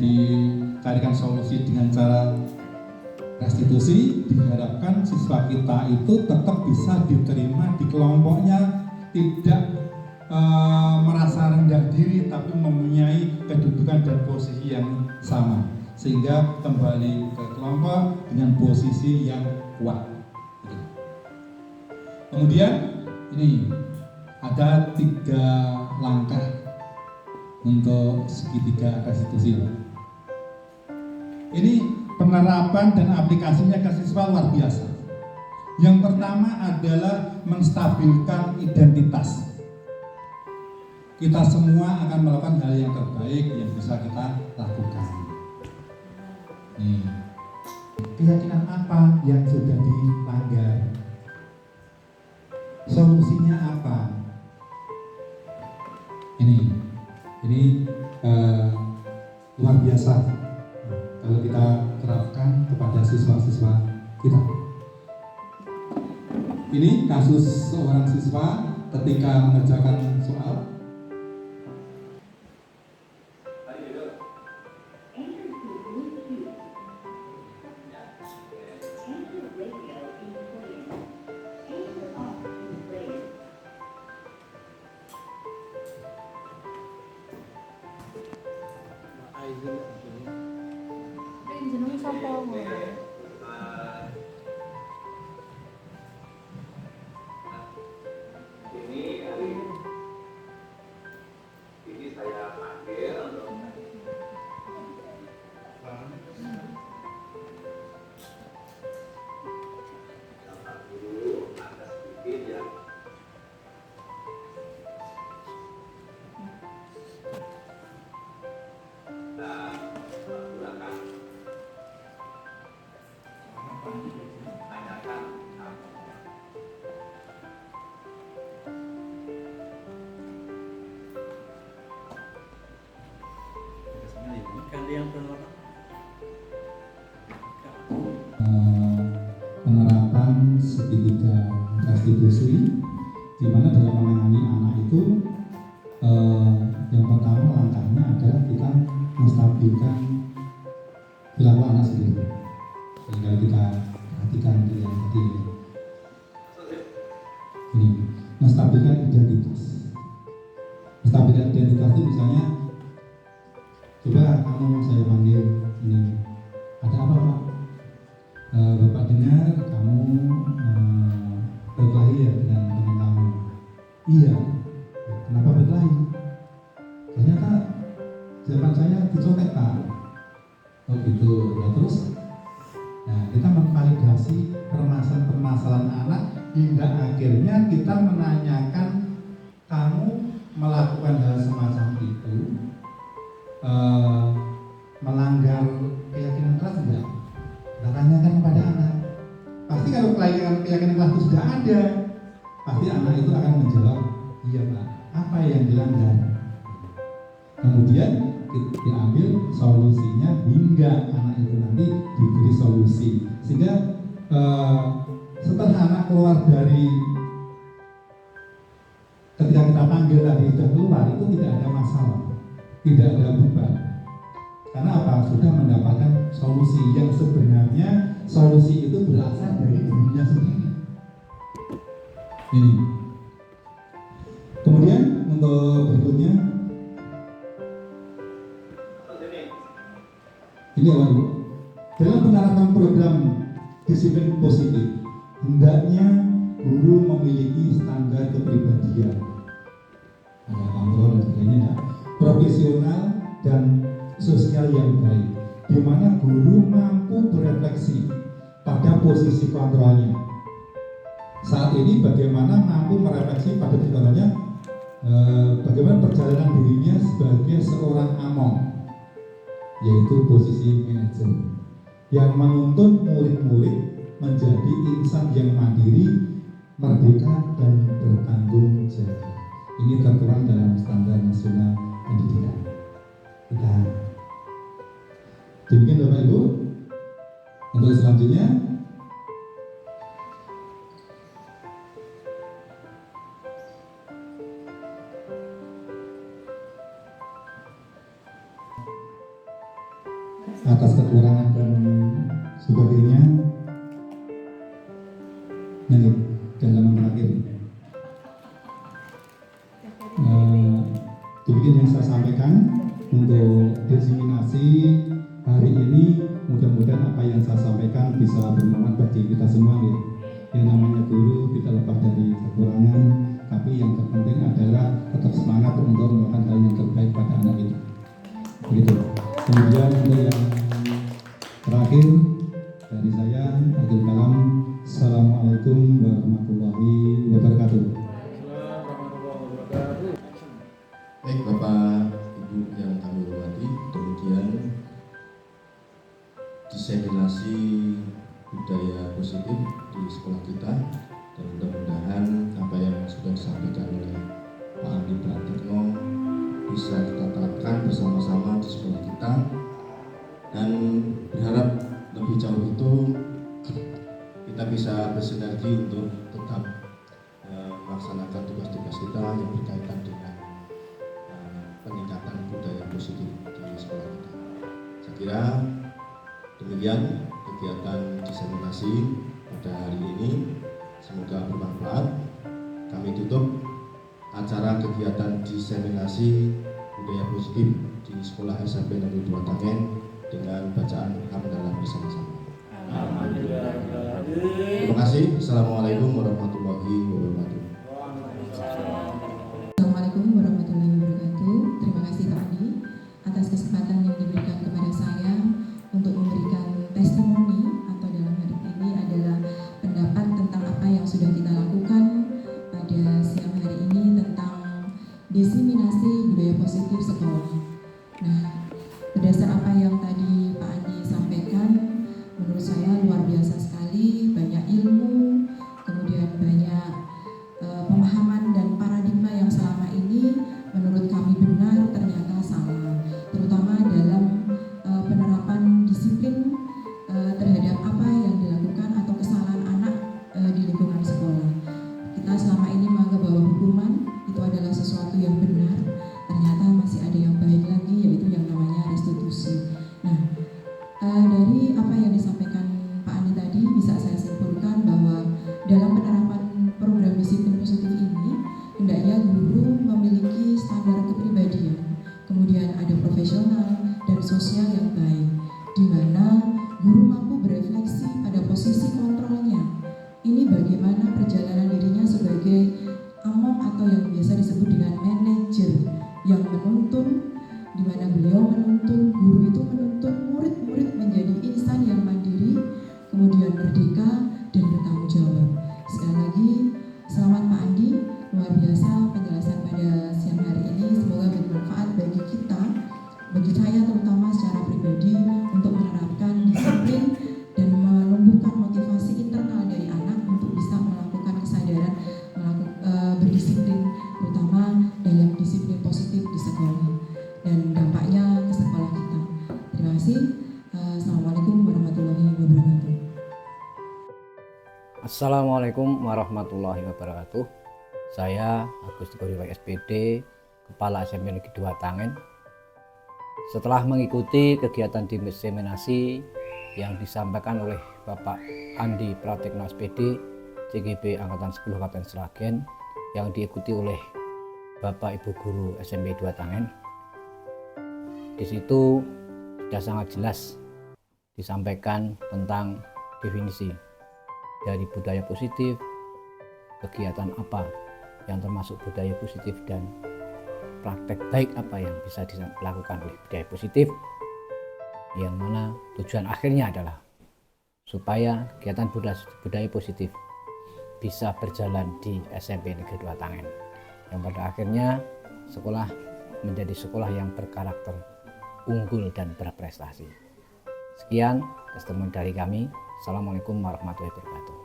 Speaker 3: dicarikan solusi dengan cara restitusi, diharapkan siswa kita itu tetap bisa diterima di kelompoknya, tidak merasa rendah diri tapi mempunyai kedudukan dan posisi yang sama, sehingga kembali ke kelompok dengan posisi yang kuat. Kemudian ini ada 3 langkah untuk segitiga restitusi. Ini penerapan dan aplikasinya ke siswa luar biasa. Yang pertama adalah menstabilkan identitas. Kita semua akan melakukan hal yang terbaik yang bisa kita lakukan. Nih, keyakinan apa yang sudah dilanggar? Solusinya apa? Ini luar biasa kalau kita terapkan kepada siswa-siswa kita. Ini kasus seorang siswa ketika mengerjakan soal.
Speaker 6: Jeneng sapa ngono?
Speaker 8: Ini saya panggil untuk Bapak Guru ada sedikit ya. Dan silakan tanyakan.
Speaker 5: Ganti yang berwarna.
Speaker 3: Penerapan segitiga restitusi, di mana dalam menangani anak itu yang pertama langkahnya adalah kita menstabilkan perilaku anak sendiri. Sehingga kita perhatikan yang tadi ini menstabilkan identitas. Menstabilkan identitas itu misalnya, coba kamu saya panggil ini, ada apa Pak? Bapak dengar kamu berkelahi ya dengan teman kamu. Iya. Kenapa berkelahi? Ternyata zaman saya dicopet Pak. Oh gitu. Ya terus, nah kita memvalidasi permasalahan anak hingga akhirnya kita menanyakan, kamu melakukan hal semacam itu melanggar keyakinan kelas enggak? Kita tanyakan kepada anak. Pasti kalau keyakinan kelas itu sudah ada, pasti anak itu akan menjawab, iya Pak, apa yang dilanggar? Kemudian diambil solusinya hingga anak itu nanti diberi solusi. Sehingga setelah anak keluar dari, ketika kita panggil tadi sudah keluar, itu tidak ada masalah, tidak ada beban. Karena apa? Sudah mendapatkan solusi yang sebenarnya solusi itu berasal dari dirinya sendiri. Ini. Kemudian untuk berikutnya, ini apa Ibu? Dalam penerapan program disiplin positif, hendaknya guru memiliki standar kepribadian, ada kontrol dan sebagainya, profesional dan sosial yang baik, di mana guru mampu berefleksi pada posisi kontrolnya. Saat ini bagaimana mampu merefleksi pada posisi kontrolnya, bagaimana perjalanan dirinya sebagai seorang among, yaitu posisi manajer, yang menuntun murid-murid menjadi insan yang mandiri, merdeka dan bertanggung jawab. Ini tertuang dalam standar nasional pendidikan kita. Demikian Bapak Ibu, Untuk selanjutnya, atas kekurangan dan sebagainya, ini dalam terakhir. Demikian yang saya sampaikan untuk diseminasi hari ini. Mudah-mudahan apa yang saya sampaikan bisa bermanfaat bagi kita semua. Ya. Yang namanya guru tidak lepas dari kekurangan, tapi yang terpenting adalah tetap semangat untuk melakukan hal yang terbaik pada anak itu. Begitu. Kemudian untuk yang terakhir dari saya, akhir kalam, Assalamualaikum warahmatullahi wabarakatuh.
Speaker 9: Baik Bapak Ibu yang kami hormati, demikian diseminasi budaya positif di sekolah kita, dan mudah-mudahan apa yang sudah disampaikan oleh Pak Andi Pratikno bisa kita terapkan bersama-sama di sekolah kita, dan berharap lebih jauh itu kita bisa bersinergi untuk tetap melaksanakan tugas-tugas kita yang berkaitan dengan peningkatan budaya positif di sekolah kita. Saya kira demikian kegiatan diseminasi pada hari ini, semoga bermanfaat. Kami tutup acara kegiatan diseminasi budaya positif di Sekolah SMP Negeri 2 Tangen dengan bacaan hamdalah bersama-sama. Terima kasih. Assalamualaikum warahmatullahi wabarakatuh.
Speaker 7: Assalamualaikum warahmatullahi wabarakatuh. Terima kasih Pak Andi atas kesempatan yang diberikan kepada saya untuk memberikan testimoni, atau dalam hari ini adalah pendapat tentang apa yang sudah kita lakukan pada siang hari ini tentang diseminasi budaya positif sekolah. Nah, berdasar apa yang tadi Pak Andi sampaikan, menurut saya luar biasa sekali, banyak ilmu, kemudian banyak pemahaman dan paradigma yang selama ini menurut kami benar ternyata salah, terutama dalam penerapan disiplin terhadap apa yang dilakukan atau kesalahan anak di lingkungan sekolah. Kita selama ini menganggap bahwa hukuman itu adalah sesuatu yang benar, ternyata masih ada yang baik lagi, yaitu yang namanya restitusi. Nah, dari apa yang disampaikan Pak Andi tadi bisa saya simpulkan bahwa dalam penerapan program disiplin positif ini hendaknya guru memiliki standar kepribadian, kemudian ada profesional dan sosial yang baik, di mana guru mampu berefleksi pada posisi kontrolnya. Ini bagaimana perjalanan dirinya sebagai among atau yang biasa disebut dengan manajer yang menuntun, di mana beliau menuntun, guru itu menuntun murid-murid menjadi insan yang mandiri, kemudian merdeka dan bertanggung jawab. Sekali lagi, selamat Pak Andi, luar biasa penjelasan pada siang hari ini. Semoga bermanfaat bagi kita, bagi saya terutama secara pribadi, untuk menerapkan disiplin dan menumbuhkan motivasi internal dari anak untuk bisa melakukan kesadaran berdisiplin, terutama dalam disiplin positif di sekolah dan dampaknya ke sekolah kita. Terima kasih. Assalamualaikum warahmatullahi wabarakatuh.
Speaker 10: Assalamualaikum warahmatullahi wabarakatuh. Saya Agus Teguh SPD, Kepala SMP Negeri 2 Tangen. Setelah mengikuti kegiatan diseminasi yang disampaikan oleh Bapak Andi Pratikno SPD, CGB Angkatan 10 Kabupaten Sragen, yang diikuti oleh Bapak Ibu Guru SMP 2 Tangen, di situ sudah sangat jelas disampaikan tentang definisi dari budaya positif, kegiatan apa yang termasuk budaya positif, dan praktek baik apa yang bisa dilakukan oleh budaya positif, yang mana tujuan akhirnya adalah supaya kegiatan budaya positif bisa berjalan di SMP Negeri 2 Tangen, yang pada akhirnya sekolah menjadi sekolah yang berkarakter unggul dan berprestasi. Sekian testimoni dari kami. Assalamualaikum warahmatullahi wabarakatuh.